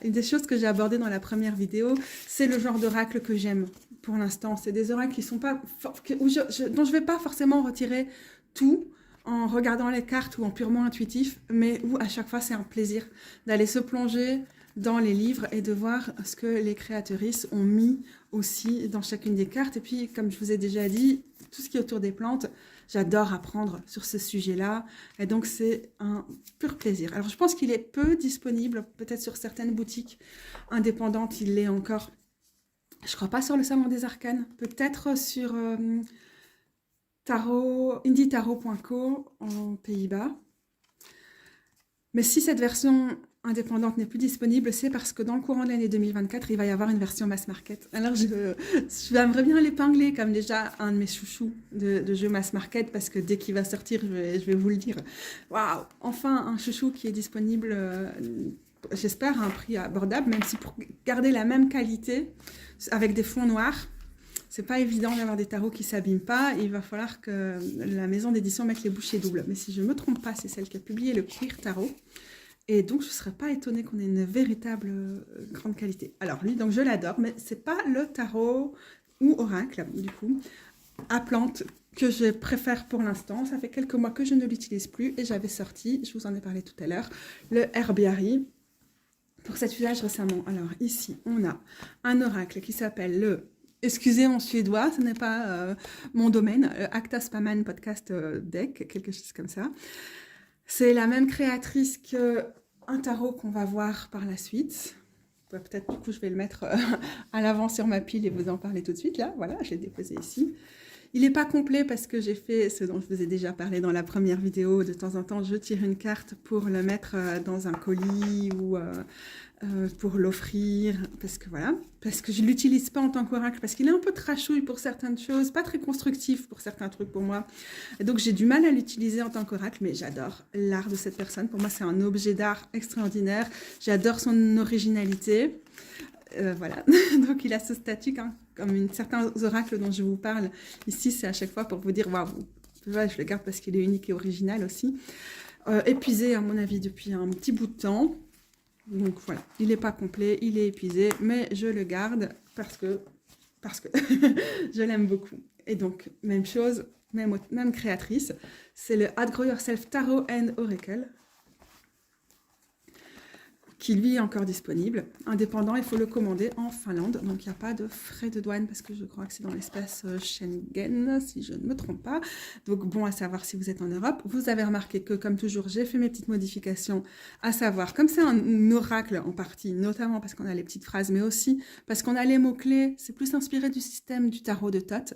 une des choses que j'ai abordées dans la première vidéo, c'est le genre d'oracle que j'aime pour l'instant. C'est des oracles qui sont pas, dont je vais pas forcément retirer tout en regardant les cartes ou en purement intuitif, mais où à chaque fois c'est un plaisir d'aller se plonger dans les livres et de voir ce que les créatrices ont mis aussi dans chacune des cartes. Et puis, comme je vous ai déjà dit, tout ce qui est autour des plantes, j'adore apprendre sur ce sujet-là. Et donc, c'est un pur plaisir. Alors, je pense qu'il est peu disponible, peut-être sur certaines boutiques indépendantes, il l'est encore. Je ne crois pas sur le Salon des Arcanes, peut-être sur indietarot.co en Pays-Bas. Mais si cette version indépendante n'est plus disponible, c'est parce que dans le courant de l'année 2024, il va y avoir une version mass market. Alors, j'aimerais bien l'épingler comme déjà un de mes chouchous de jeu mass market, parce que dès qu'il va sortir, je vais vous le dire. Waouh, enfin un chouchou qui est disponible, j'espère, à un prix abordable, même si pour garder la même qualité, avec des fonds noirs, c'est pas évident d'avoir des tarots qui s'abîment pas. Il va falloir que la maison d'édition mette les bouchées doubles. Mais si je ne me trompe pas, c'est celle qui a publié le Queer Tarot. Et donc, je ne serais pas étonnée qu'on ait une véritable grande qualité. Alors, lui, donc je l'adore, mais ce n'est pas le tarot ou oracle, du coup, à plante que je préfère pour l'instant. Ça fait quelques mois que je ne l'utilise plus et j'avais sorti, je vous en ai parlé tout à l'heure, le herbiari pour cet usage récemment. Alors, ici, on a un oracle qui s'appelle le... Excusez mon suédois, ce n'est pas mon domaine, Acta Spaman Podcast Deck, quelque chose comme ça. C'est la même créatrice qu'un tarot qu'on va voir par la suite. Peut-être, du coup, je vais le mettre à l'avant sur ma pile et vous en parler tout de suite. Là, voilà, je l'ai déposé ici. Il n'est pas complet parce que j'ai fait ce dont je vous ai déjà parlé dans la première vidéo. De temps en temps, je tire une carte pour le mettre dans un colis ou pour l'offrir. Parce que voilà, parce que je ne l'utilise pas en tant qu'oracle, parce qu'il est un peu trashouille pour certaines choses, pas très constructif pour certains trucs pour moi. Et donc, j'ai du mal à l'utiliser en tant qu'oracle, mais j'adore l'art de cette personne. Pour moi, c'est un objet d'art extraordinaire. J'adore son originalité. Voilà, donc il a ce statut comme certains oracles dont je vous parle. Ici, c'est à chaque fois pour vous dire, waouh, je le garde parce qu'il est unique et original aussi. Épuisé, à mon avis, depuis un petit bout de temps. Donc voilà, il n'est pas complet, il est épuisé, mais je le garde parce que je l'aime beaucoup. Et donc, même chose, même créatrice, c'est le Add Grow Yourself Tarot and Oracle, qui lui est encore disponible. Indépendant, il faut le commander en Finlande, donc il n'y a pas de frais de douane parce que je crois que c'est dans l'espace Schengen, si je ne me trompe pas. Donc bon à savoir si vous êtes en Europe. Vous avez remarqué que, comme toujours, j'ai fait mes petites modifications, à savoir, comme c'est un oracle en partie, notamment parce qu'on a les petites phrases, mais aussi parce qu'on a les mots-clés, c'est plus inspiré du système du tarot de Thoth.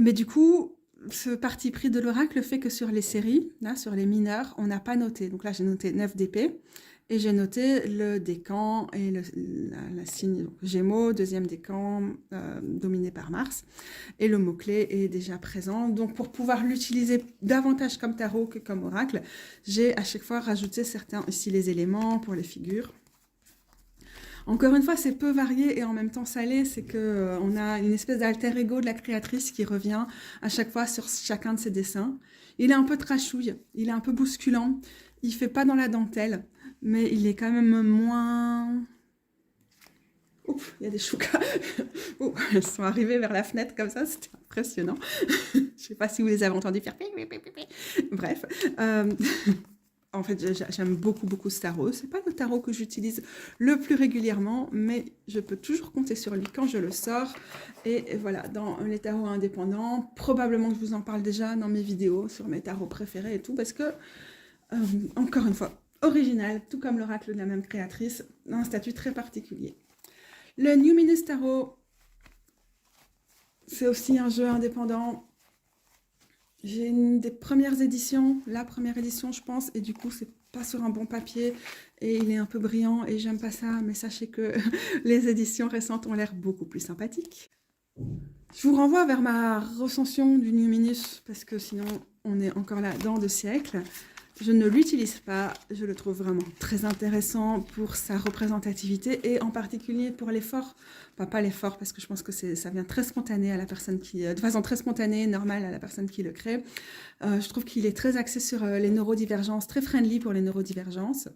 Mais du coup, ce parti pris de l'oracle fait que sur les séries, là, sur les mineurs, on n'a pas noté. Donc là, j'ai noté 9 d'épée. Et j'ai noté le décan et la signe Gémeaux, deuxième décan dominé par Mars. Et le mot-clé est déjà présent. Donc, pour pouvoir l'utiliser davantage comme tarot que comme oracle, j'ai à chaque fois rajouté certains, ici les éléments pour les figures. Encore une fois, c'est peu varié et en même temps salé, c'est qu'on a une espèce d'alter ego de la créatrice qui revient à chaque fois sur chacun de ses dessins. Il est un peu trashouille, il est un peu bousculant, il ne fait pas dans la dentelle, mais il est quand même moins... Ouf, il y a des choucas. Oh, elles sont arrivées vers la fenêtre comme ça, c'était impressionnant. Je ne sais pas si vous les avez entendus faire... Bref. En fait, j'aime beaucoup ce tarot. Ce n'est pas le tarot que j'utilise le plus régulièrement, mais je peux toujours compter sur lui quand je le sors. Et voilà, dans les tarots indépendants, probablement que je vous en parle déjà dans mes vidéos sur mes tarots préférés et tout, parce que, encore une fois, original, tout comme l'oracle de la même créatrice, un statut très particulier. Le Numinous Tarot, c'est aussi un jeu indépendant. J'ai une des premières éditions, la première édition je pense, et du coup c'est pas sur un bon papier et il est un peu brillant et j'aime pas ça, mais sachez que les éditions récentes ont l'air beaucoup plus sympathiques. Je vous renvoie vers ma recension du Numinus parce que sinon on est encore là dans 2 siècles. Je ne l'utilise pas, je le trouve vraiment très intéressant pour sa représentativité et en particulier pour l'effort. Enfin, pas l'effort parce que je pense que ça vient très spontané à la personne qui, de façon très spontanée, normale à la personne qui le crée. Je trouve qu'il est très axé sur les neurodivergences, très friendly pour les neurodivergences.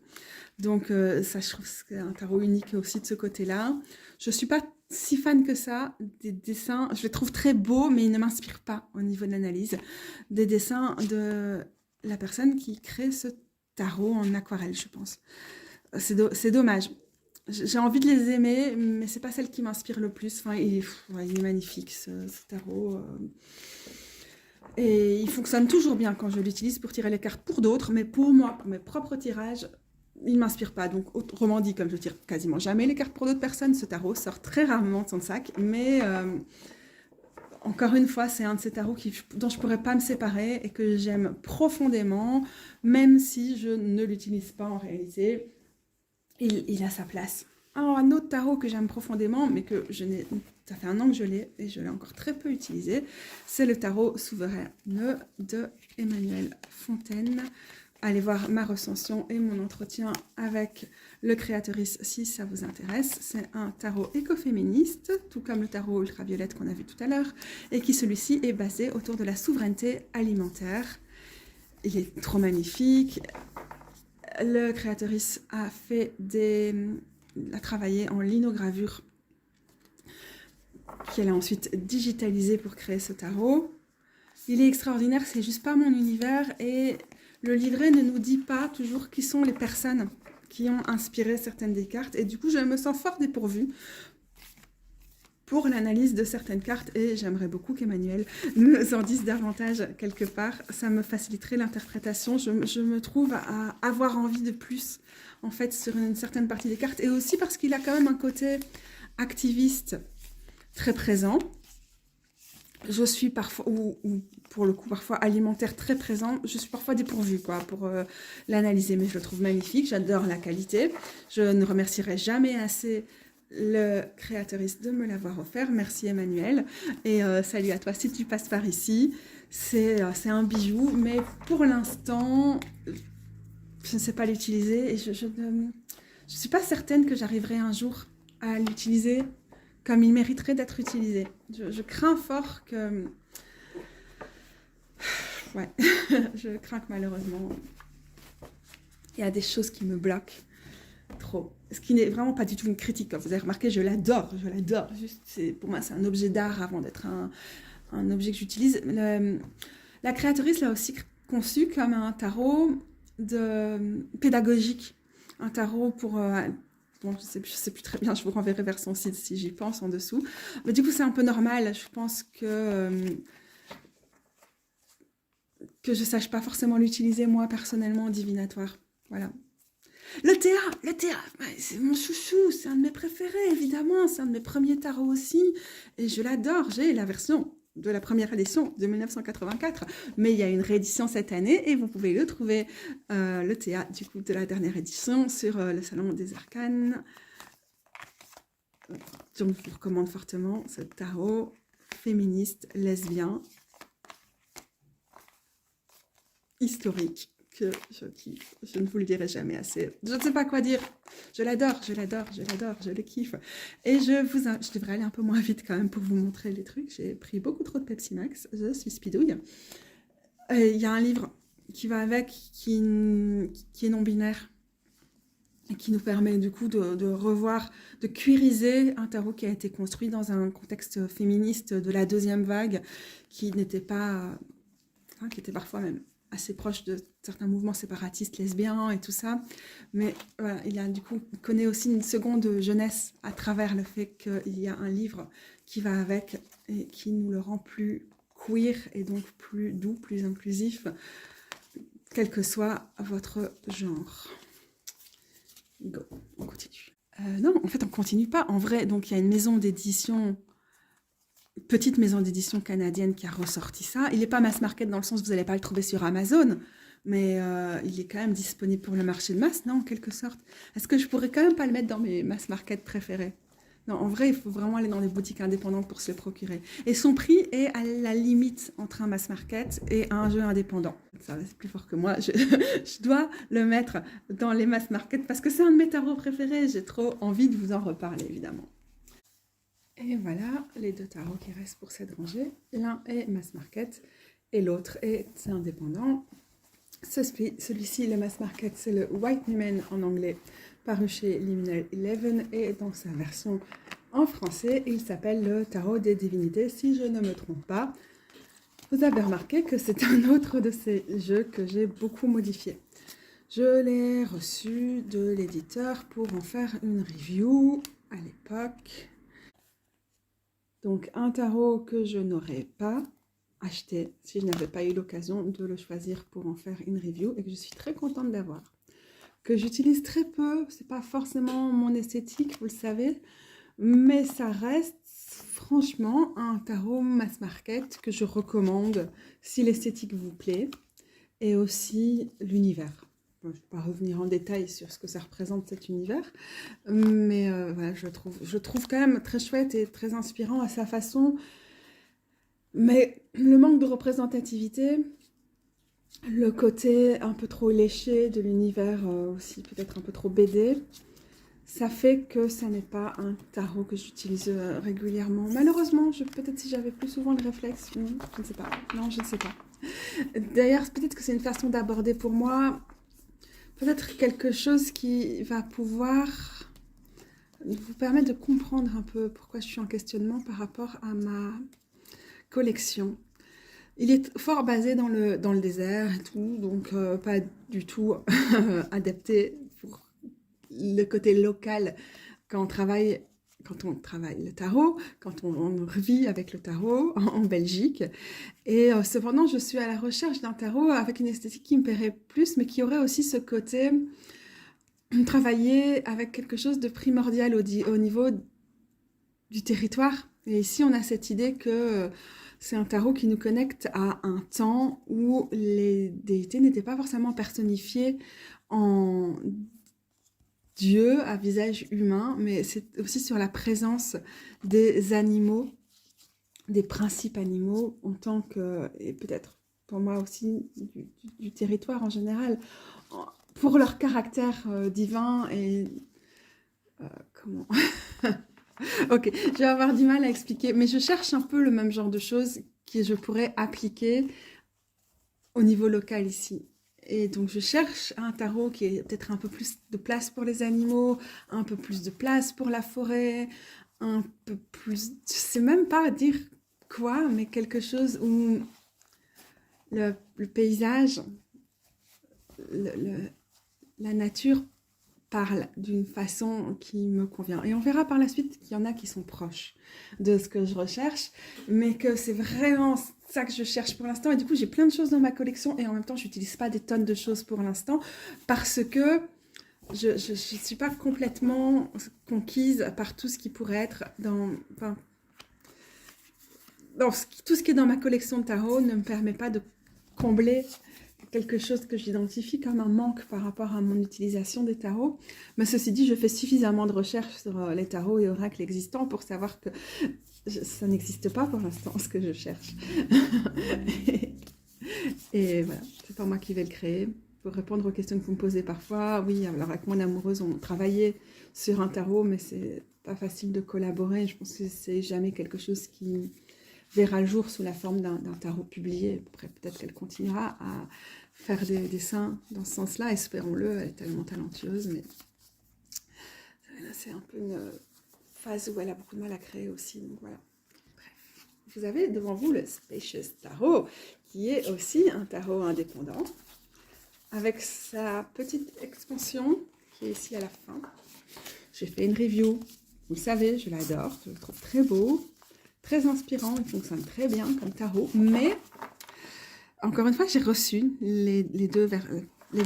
Donc ça, je trouve que c'est un tarot unique aussi de ce côté-là. Je suis pas si fan que ça des dessins. Je les trouve très beaux, mais ils ne m'inspirent pas au niveau de l'analyse. Des dessins de la personne qui crée ce tarot en aquarelle, je pense. C'est dommage. J'ai envie de les aimer, mais c'est pas celle qui m'inspire le plus. Enfin, il est magnifique ce tarot. Et il fonctionne toujours bien quand je l'utilise pour tirer les cartes pour d'autres, mais pour moi, pour mes propres tirages, il ne m'inspire pas. Donc, autrement dit, comme je tire quasiment jamais les cartes pour d'autres personnes, ce tarot sort très rarement de son sac, mais encore une fois, c'est un de ces tarots dont je ne pourrais pas me séparer et que j'aime profondément, même si je ne l'utilise pas en réalité. Il a sa place. Alors, un autre tarot que j'aime profondément, mais que ça fait un an que je l'ai et je l'ai encore très peu utilisé, c'est le tarot souverain de Emmanuel Fontaine. Allez voir ma recension et mon entretien avec le créatrice si ça vous intéresse. C'est un tarot écoféministe, tout comme le tarot ultraviolette qu'on a vu tout à l'heure, et qui celui-ci est basé autour de la souveraineté alimentaire. Il est trop magnifique. Le créatrice a travaillé en linogravure qu'elle a ensuite digitalisé pour créer ce tarot. Il est extraordinaire, c'est juste pas mon univers et le livret ne nous dit pas toujours qui sont les personnes qui ont inspiré certaines des cartes et du coup je me sens fort dépourvue pour l'analyse de certaines cartes et j'aimerais beaucoup qu'Emmanuel nous en dise davantage quelque part. Ça me faciliterait l'interprétation. Je me trouve à avoir envie de plus en fait sur une certaine partie des cartes et aussi parce qu'il a quand même un côté activiste très présent. Je suis parfois, ou pour le coup parfois alimentaire très présent, je suis parfois dépourvue pour l'analyser, mais je le trouve magnifique, j'adore la qualité. Je ne remercierai jamais assez le créatrice de me l'avoir offert. Merci Emmanuel. Et salut à toi si tu passes par ici. C'est un bijou, mais pour l'instant, je ne sais pas l'utiliser et je ne suis pas certaine que j'arriverai un jour à l'utiliser comme il mériterait d'être utilisé. Je crains fort que... Ouais, je crains que malheureusement, il y a des choses qui me bloquent trop. Ce qui n'est vraiment pas du tout une critique. Comme vous avez remarqué, je l'adore. Juste, pour moi, c'est un objet d'art avant d'être un objet que j'utilise. La créatrice l'a aussi conçu comme un tarot pédagogique. Un tarot pour... bon, je sais plus très bien, je vous renverrai vers son site si j'y pense en dessous. Mais du coup, c'est un peu normal. Je pense que je sache pas forcément l'utiliser, moi, personnellement, en divinatoire. Voilà. Le théâtre, c'est mon chouchou, c'est un de mes préférés, évidemment, c'est un de mes premiers tarots aussi, et je l'adore, j'ai la version de la première édition de 1984, mais il y a une réédition cette année, et vous pouvez le trouver, le théâtre, du coup, de la dernière édition, sur le Salon des Arcanes. Donc, je vous recommande fortement ce tarot féministe, lesbien, historique, que je kiffe. Je ne vous le dirai jamais assez. Je ne sais pas quoi dire. Je l'adore, je le kiffe. Et je devrais aller un peu moins vite quand même pour vous montrer les trucs. J'ai pris beaucoup trop de Pepsi Max. Je suis speedouille. Il y a un livre qui va avec, qui est non-binaire, et qui nous permet du coup de revoir, de cuiriser un tarot qui a été construit dans un contexte féministe de la deuxième vague, qui n'était pas... Enfin, qui était parfois même assez proche de certains mouvements séparatistes lesbiens et tout ça, mais voilà, il connaît aussi une seconde jeunesse à travers le fait qu'il y a un livre qui va avec et qui nous le rend plus queer et donc plus doux, plus inclusif, quel que soit votre genre. Go, on continue. Non, en fait, on continue pas. En vrai, donc il y a une maison d'édition petite maison d'édition canadienne qui a ressorti ça. Il n'est pas mass market dans le sens où vous n'allez pas le trouver sur Amazon, mais il est quand même disponible pour le marché de masse, non, en quelque sorte. Est-ce que je pourrais quand même pas le mettre dans mes mass market préférés? Non, en vrai, il faut vraiment aller dans les boutiques indépendantes pour se le procurer. Et son prix est à la limite entre un mass market et un jeu indépendant. Ça, c'est plus fort que moi. Je dois le mettre dans les mass market parce que c'est un de mes tarots préférés. J'ai trop envie de vous en reparler, évidemment. Et voilà les deux tarots qui restent pour cette rangée. L'un est mass market et l'autre est indépendant. Celui-ci, le mass market, c'est le White Numen en anglais, paru chez Liminal 11, et dans sa version en français, il s'appelle le Tarot des Divinités, si je ne me trompe pas. Vous avez remarqué que c'est un autre de ces jeux que j'ai beaucoup modifié. Je l'ai reçu de l'éditeur pour en faire une review à l'époque. Donc un tarot que je n'aurais pas acheté si je n'avais pas eu l'occasion de le choisir pour en faire une review et que je suis très contente d'avoir. Que j'utilise très peu, c'est pas forcément mon esthétique, vous le savez, mais ça reste franchement un tarot mass market que je recommande si l'esthétique vous plaît et aussi l'univers. Bon, je ne vais pas revenir en détail sur ce que ça représente cet univers, mais voilà, je trouve quand même très chouette et très inspirant à sa façon. Mais le manque de représentativité, le côté un peu trop léché de l'univers, aussi peut-être un peu trop BD, ça fait que ça n'est pas un tarot que j'utilise régulièrement. Malheureusement, peut-être si j'avais plus souvent le réflexe, je ne sais pas. Non, je ne sais pas. D'ailleurs, peut-être que c'est une façon d'aborder pour moi, peut-être quelque chose qui va pouvoir vous permettre de comprendre un peu pourquoi je suis en questionnement par rapport à ma collection. Il est fort basé dans le désert et tout, donc pas du tout adapté pour le côté local quand on travaille le tarot, quand on vit avec le tarot en Belgique. Et cependant, je suis à la recherche d'un tarot avec une esthétique qui me plairait plus, mais qui aurait aussi ce côté travailler avec quelque chose de primordial au niveau du territoire. Et ici, on a cette idée que c'est un tarot qui nous connecte à un temps où les déités n'étaient pas forcément personnifiées en dieu à visage humain, mais c'est aussi sur la présence des animaux, des principes animaux, en tant que, et peut-être pour moi aussi, du territoire en général, pour leur caractère divin et... comment Ok, je vais avoir du mal à expliquer, mais je cherche un peu le même genre de choses que je pourrais appliquer au niveau local ici. Et donc je cherche un tarot qui ait peut-être un peu plus de place pour les animaux, un peu plus de place pour la forêt, un peu plus... Je sais même pas dire quoi, mais quelque chose où le paysage, la nature parle d'une façon qui me convient. Et on verra par la suite qu'il y en a qui sont proches de ce que je recherche, mais que c'est vraiment ça que je cherche pour l'instant. Et du coup, j'ai plein de choses dans ma collection et en même temps, je n'utilise pas des tonnes de choses pour l'instant parce que je ne suis pas complètement conquise par tout ce qui pourrait être tout ce qui est dans ma collection de tarot ne me permet pas de combler quelque chose que j'identifie comme un manque par rapport à mon utilisation des tarots. Mais ceci dit, je fais suffisamment de recherches sur les tarots et oracles existants pour savoir que ça n'existe pas pour l'instant, ce que je cherche. et voilà, c'est pas moi qui vais le créer. Pour répondre aux questions que vous me posez parfois, oui, alors avec mon amoureuse, on travaillait sur un tarot, mais c'est pas facile de collaborer. Je pense que c'est jamais quelque chose qui verra le jour sous la forme d'un tarot publié. Après, peut-être qu'elle continuera à faire des dessins dans ce sens-là, espérons-le, elle est tellement talentueuse, mais là, c'est un peu une phase où elle a beaucoup de mal à créer aussi, donc voilà. Bref, vous avez devant vous le Spacious Tarot, qui est aussi un tarot indépendant, avec sa petite expansion, qui est ici à la fin. J'ai fait une review, vous le savez, je l'adore, je le trouve très beau, très inspirant, il fonctionne très bien comme tarot, mais encore une fois, j'ai reçu les deux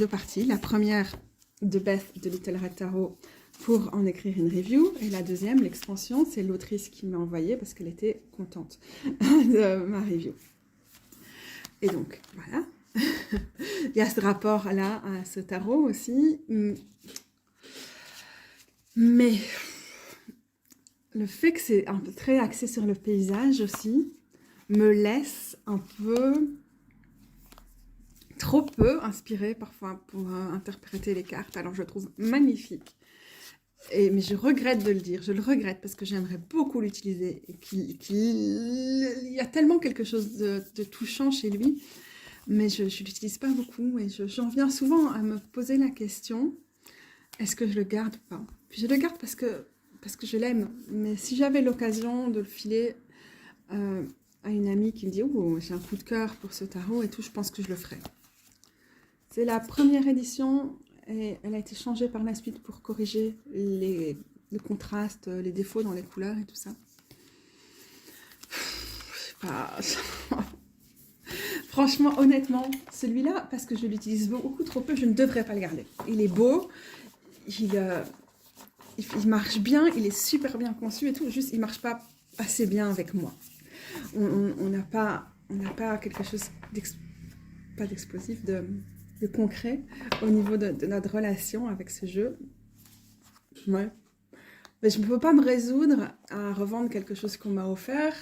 parties. La première de Beth de Little Red Tarot pour en écrire une review. Et la deuxième, l'expansion, c'est l'autrice qui m'a envoyé parce qu'elle était contente de ma review. Et donc, voilà. Il y a ce rapport-là à ce tarot aussi. Mais le fait que c'est un peu très axé sur le paysage aussi me laisse un peu, trop peu inspirée parfois pour interpréter les cartes. Alors je le trouve magnifique. Mais je regrette de le dire, je le regrette parce que j'aimerais beaucoup l'utiliser et qu'il y a tellement quelque chose de touchant chez lui, mais je ne l'utilise pas beaucoup et j'en viens souvent à me poser la question, est-ce que je le garde ou pas? Puis je le garde parce que je l'aime, mais si j'avais l'occasion de le filer à une amie qui me dit « Oh, j'ai un coup de cœur pour ce tarot et tout », je pense que je le ferais. C'est la première édition et elle a été changée par la suite pour corriger le contraste, les défauts dans les couleurs et tout ça. Franchement, honnêtement, celui-là, parce que je l'utilise beaucoup trop peu, je ne devrais pas le garder. Il est beau, il marche bien, il est super bien conçu et tout, juste il ne marche pas assez bien avec moi. On n'a pas quelque chose pas d'explosif, de concret au niveau de notre relation avec ce jeu. Ouais. Mais je ne peux pas me résoudre à revendre quelque chose qu'on m'a offert,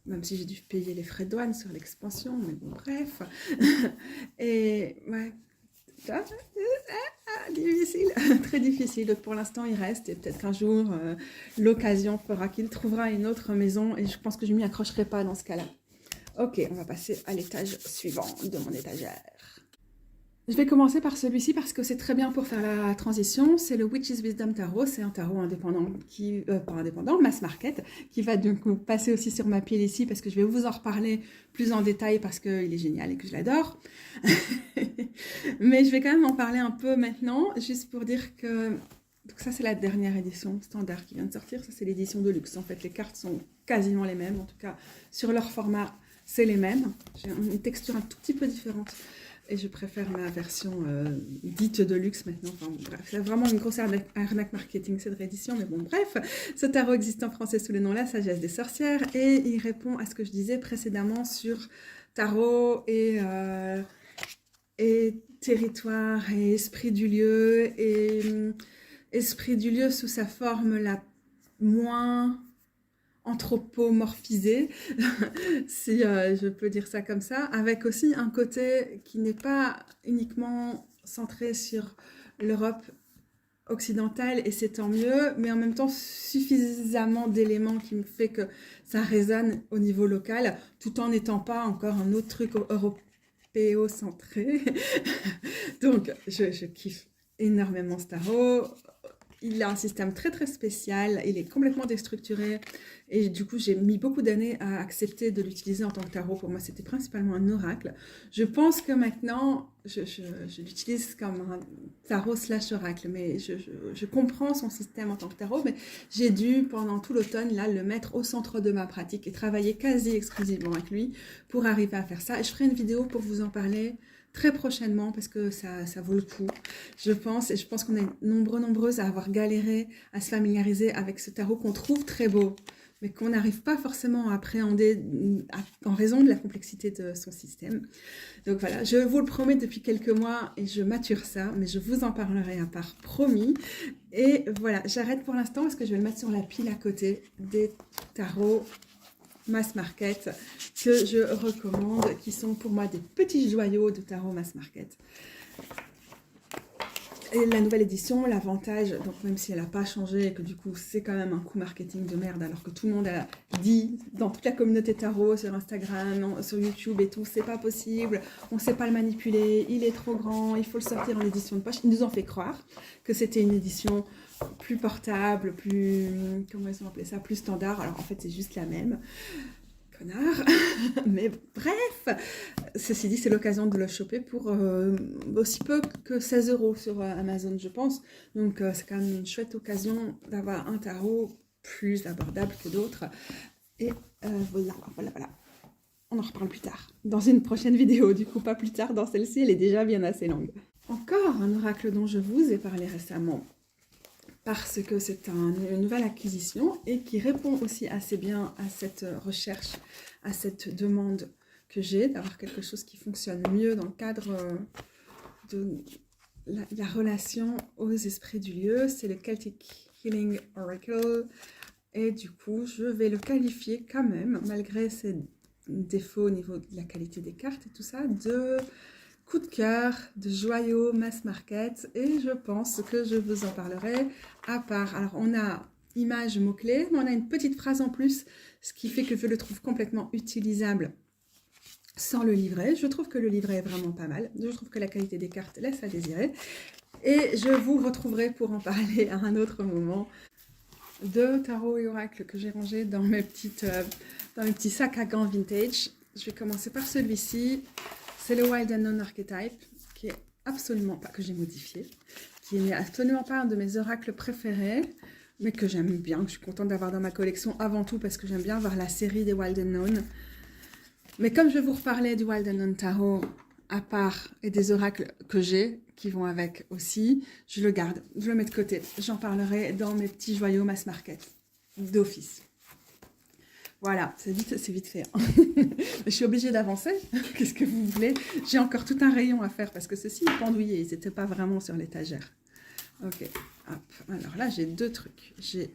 même si j'ai dû payer les frais de douane sur l'expansion, mais bon, bref. Et ouais, difficile, très difficile. Donc pour l'instant, il reste et peut-être qu'un jour, l'occasion fera qu'il trouvera une autre maison et je pense que je ne m'y accrocherai pas dans ce cas-là. Ok, on va passer à l'étage suivant de mon étagère. Je vais commencer par celui-ci parce que c'est très bien pour faire la transition. C'est le Witch's Wisdom Tarot. C'est un tarot indépendant, pas indépendant, mass market, qui va donc passer aussi sur ma pile ici parce que je vais vous en reparler plus en détail parce qu'il est génial et que je l'adore. Mais je vais quand même en parler un peu maintenant, juste pour dire que... Donc ça, c'est la dernière édition standard qui vient de sortir. Ça, c'est l'édition de luxe. En fait, les cartes sont quasiment les mêmes. En tout cas, sur leur format, c'est les mêmes. J'ai une texture un tout petit peu différente. Et je préfère ma version dite de luxe maintenant. Enfin, bon, bref, c'est vraiment une grosse arnaque marketing cette réédition. Mais bon, bref, ce tarot existe en français sous le nom La Sagesse des Sorcières. Et il répond à ce que je disais précédemment sur tarot et territoire et esprit du lieu. Et esprit du lieu sous sa forme la moins anthropomorphisé, si je peux dire ça comme ça, avec aussi un côté qui n'est pas uniquement centré sur l'Europe occidentale, et c'est tant mieux, mais en même temps suffisamment d'éléments qui me fait que ça résonne au niveau local, tout en n'étant pas encore un autre truc européocentré. Donc, je kiffe énormément ce tarot. Il a un système très très spécial, il est complètement déstructuré et du coup j'ai mis beaucoup d'années à accepter de l'utiliser en tant que tarot. Pour moi c'était principalement un oracle. Je pense que maintenant je l'utilise comme un tarot / oracle, mais je comprends son système en tant que tarot, mais j'ai dû pendant tout l'automne là le mettre au centre de ma pratique et travailler quasi exclusivement avec lui pour arriver à faire ça. Et je ferai une vidéo pour vous en parler très prochainement parce que ça vaut le coup, je pense, et je pense qu'on est nombreuses à avoir galéré à se familiariser avec ce tarot qu'on trouve très beau, mais qu'on n'arrive pas forcément à appréhender en raison de la complexité de son système. Donc voilà, je vous le promets depuis quelques mois et je mature ça, mais je vous en parlerai à part, promis. Et voilà, j'arrête pour l'instant parce que je vais le mettre sur la pile à côté des tarots mass market que je recommande, qui sont pour moi des petits joyaux de tarot mass market. Et la nouvelle édition, l'avantage, donc même si elle n'a pas changé et que du coup c'est quand même un coup marketing de merde, alors que tout le monde a dit dans toute la communauté tarot, sur Instagram, sur YouTube et tout, c'est pas possible, on sait pas le manipuler, il est trop grand, il faut le sortir en édition de poche. Ils nous ont fait croire que c'était une édition plus portable, plus, comment ils ont appelé ça, plus standard, alors en fait c'est juste la même. Connard. Mais bref, ceci dit, c'est l'occasion de le choper pour aussi peu que 16 € sur Amazon, je pense. Donc c'est quand même une chouette occasion d'avoir un tarot plus abordable que d'autres. Et voilà. On en reparle plus tard, dans une prochaine vidéo. Du coup, pas plus tard dans celle-ci, elle est déjà bien assez longue. Encore un oracle dont je vous ai parlé récemment. parce que c'est une nouvelle acquisition et qui répond aussi assez bien à cette recherche, à cette demande que j'ai d'avoir quelque chose qui fonctionne mieux dans le cadre de la relation aux esprits du lieu. C'est le Celtic Healing Oracle et du coup je vais le qualifier quand même, malgré ses défauts au niveau de la qualité des cartes et tout ça, de coup de cœur, de joyau mass market, et je pense que je vous en parlerai à part. Alors on a image mot-clé, mais on a une petite phrase en plus, ce qui fait que je le trouve complètement utilisable sans le livret. Je trouve que le livret est vraiment pas mal, je trouve que la qualité des cartes laisse à désirer, et je vous retrouverai pour en parler à un autre moment de tarot et oracle que j'ai rangé dans mes petits sacs à gants vintage. Je vais commencer par celui-ci. C'est le Wild Unknown Archetype, qui est absolument pas, que j'ai modifié, qui n'est absolument pas un de mes oracles préférés, mais que j'aime bien, que je suis contente d'avoir dans ma collection avant tout parce que j'aime bien voir la série des Wild Unknown. Mais comme je vais vous reparler du Wild Unknown Tarot à part et des oracles que j'ai qui vont avec aussi, je le garde, je le mets de côté. J'en parlerai dans mes petits joyaux mass market d'office. Voilà, c'est vite fait. Hein. Je suis obligée d'avancer. Qu'est-ce que vous voulez? J'ai encore tout un rayon à faire parce que ceux-ci, ils pendouillaient. Ils n'étaient pas vraiment sur l'étagère. Ok, hop. Alors là, j'ai deux trucs. J'ai,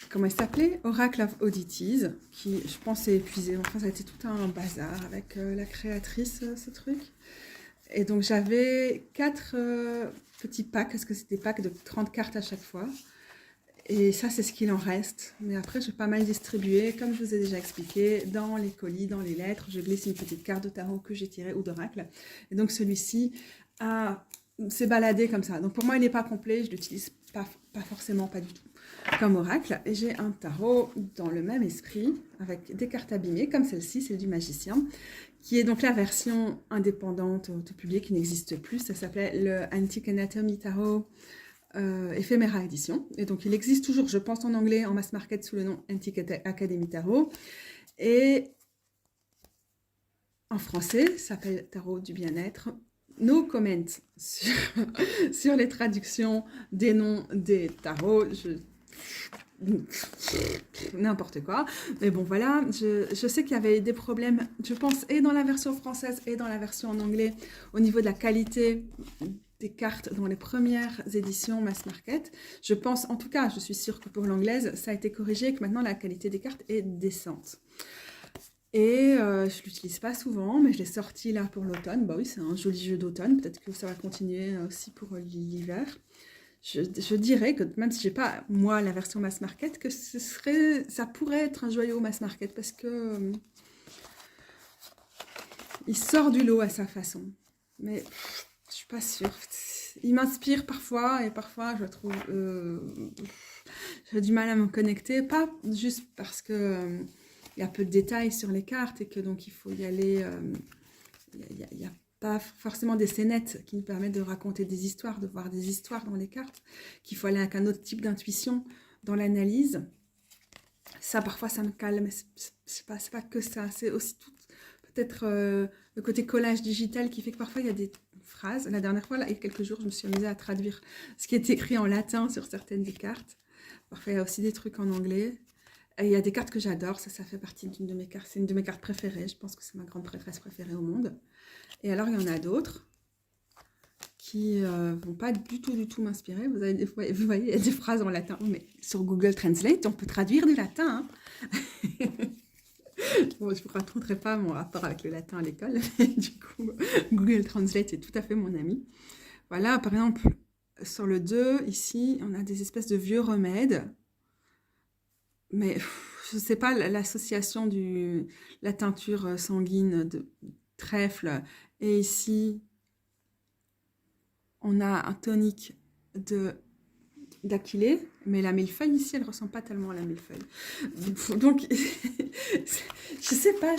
comment il s'appelait? Oracle of Oddities, qui, je pense, est épuisé. Enfin, ça a été tout un bazar avec la créatrice, ce truc. Et donc, j'avais 4 petits packs, parce que c'était des packs de 30 cartes à chaque fois. Et ça, c'est ce qu'il en reste. Mais après, j'ai pas mal distribué, comme je vous ai déjà expliqué, dans les colis, dans les lettres. Je glisse une petite carte de tarot que j'ai tirée ou d'oracle. Et donc, celui-ci s'est baladé comme ça. Donc, pour moi, il n'est pas complet. Je l'utilise pas forcément, pas du tout, comme oracle. Et j'ai un tarot dans le même esprit, avec des cartes abîmées, comme celle-ci, c'est du magicien, qui est donc la version indépendante autopubliée qui n'existe plus. Ça s'appelait le Antique Anatomy Tarot Ephemera Edition. Et donc, il existe toujours, je pense, en anglais, en mass market, sous le nom Antique Academy Tarot. Et en français, ça s'appelle Tarot du bien-être. No comment sur les traductions des noms des tarots. N'importe quoi. Mais bon, voilà, je sais qu'il y avait des problèmes, je pense, et dans la version française et dans la version en anglais, au niveau de la qualité des cartes dans les premières éditions mass market. Je pense, en tout cas, je suis sûre que pour l'anglaise, ça a été corrigé et que maintenant la qualité des cartes est décente. Et je ne l'utilise pas souvent, mais je l'ai sorti là pour l'automne. Bah oui, c'est un joli jeu d'automne. Peut-être que ça va continuer aussi pour l'hiver. Je dirais que même si j'ai pas, moi, la version mass market, que ça pourrait être un joyau mass market parce que il sort du lot à sa façon. Mais je suis pas sûre. Il m'inspire parfois et parfois je trouve j'ai du mal à me connecter. Pas juste parce que il y a peu de détails sur les cartes et que donc il faut y aller. Il y a pas forcément des scénettes qui nous permettent de raconter des histoires, de voir des histoires dans les cartes, qu'il faut aller avec un autre type d'intuition dans l'analyse. Ça, parfois, ça me calme, mais c'est pas que ça. C'est aussi tout, peut-être le côté collage digital qui fait que parfois, il y a des phrases. La dernière fois, là, il y a quelques jours, je me suis amusée à traduire ce qui est écrit en latin sur certaines des cartes. Parfois, il y a aussi des trucs en anglais. Et il y a des cartes que j'adore, ça fait partie d'une de mes cartes. C'est une de mes cartes préférées, je pense que c'est ma grande prêtresse préférée au monde. Et alors, il y en a d'autres qui ne vont pas du tout m'inspirer. Vous voyez, il y a des phrases en latin, mais sur Google Translate, on peut traduire du latin. Hein. Bon, je ne vous raconterai pas mon rapport avec le latin à l'école. Du coup, Google Translate est tout à fait mon ami. Voilà, par exemple, sur le 2, ici, on a des espèces de vieux remèdes. Mais je ne sais pas, l'association de la teinture sanguine de trèfle. Et ici, on a un tonique d'Aquilée, mais la millefeuille ici, elle ne ressemble pas tellement à la millefeuille. Donc, je sais pas,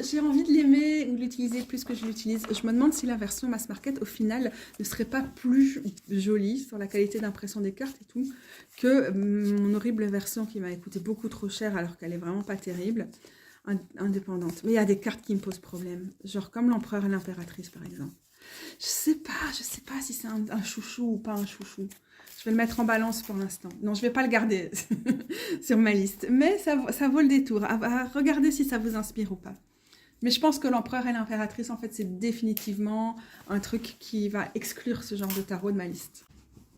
j'ai envie de l'aimer ou de l'utiliser plus que je l'utilise. Je me demande si la version mass market, au final, ne serait pas plus jolie sur la qualité d'impression des cartes et tout, que mon horrible version qui m'a coûté beaucoup trop cher alors qu'elle est vraiment pas terrible, indépendante. Mais il y a des cartes qui me posent problème, genre comme l'empereur et l'impératrice par exemple. Je sais pas si c'est un chouchou ou pas un chouchou. Je vais le mettre en balance pour l'instant. Non, je ne vais pas le garder sur ma liste. Mais ça vaut le détour. Regardez si ça vous inspire ou pas. Mais je pense que l'empereur et l'impératrice, en fait, c'est définitivement un truc qui va exclure ce genre de tarot de ma liste.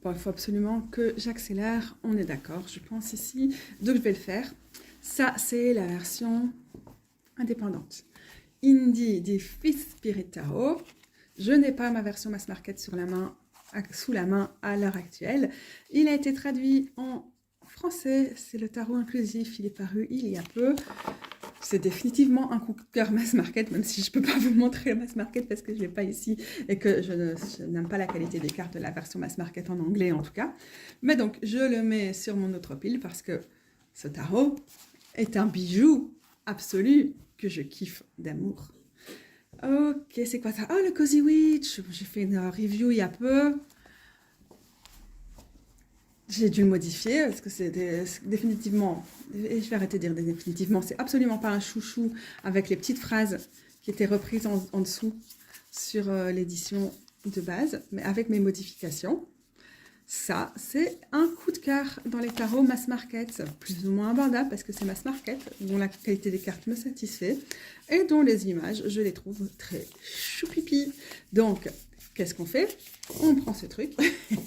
Bon, il faut absolument que j'accélère. On est d'accord, je pense ici. Donc, je vais le faire. Ça, c'est la version indépendante. Indie des Fifth Spirit Tarot. Je n'ai pas ma version mass market sous la main à l'heure actuelle. Il a été traduit en français. C'est le tarot inclusif. Il est paru il y a peu. C'est définitivement un coup de cœur mass market, même si je ne peux pas vous montrer le mass market parce que je ne l'ai pas ici et que je n'aime pas la qualité des cartes de la version mass market en anglais en tout cas. Mais donc, je le mets sur mon autre pile parce que ce tarot est un bijou absolu que je kiffe d'amour. Ok, c'est quoi ça? Oh, le Cozy Witch. J'ai fait une review il y a peu. J'ai dû le modifier parce que c'est définitivement, et je vais arrêter de dire définitivement, c'est absolument pas un chouchou avec les petites phrases qui étaient reprises en dessous sur l'édition de base, mais avec mes modifications. Ça, c'est un coup de cœur dans les tarots mass market, plus ou moins abordable parce que c'est mass market, dont la qualité des cartes me satisfait et dont les images, je les trouve très choupipi. Donc, qu'est-ce qu'on fait? On prend ce truc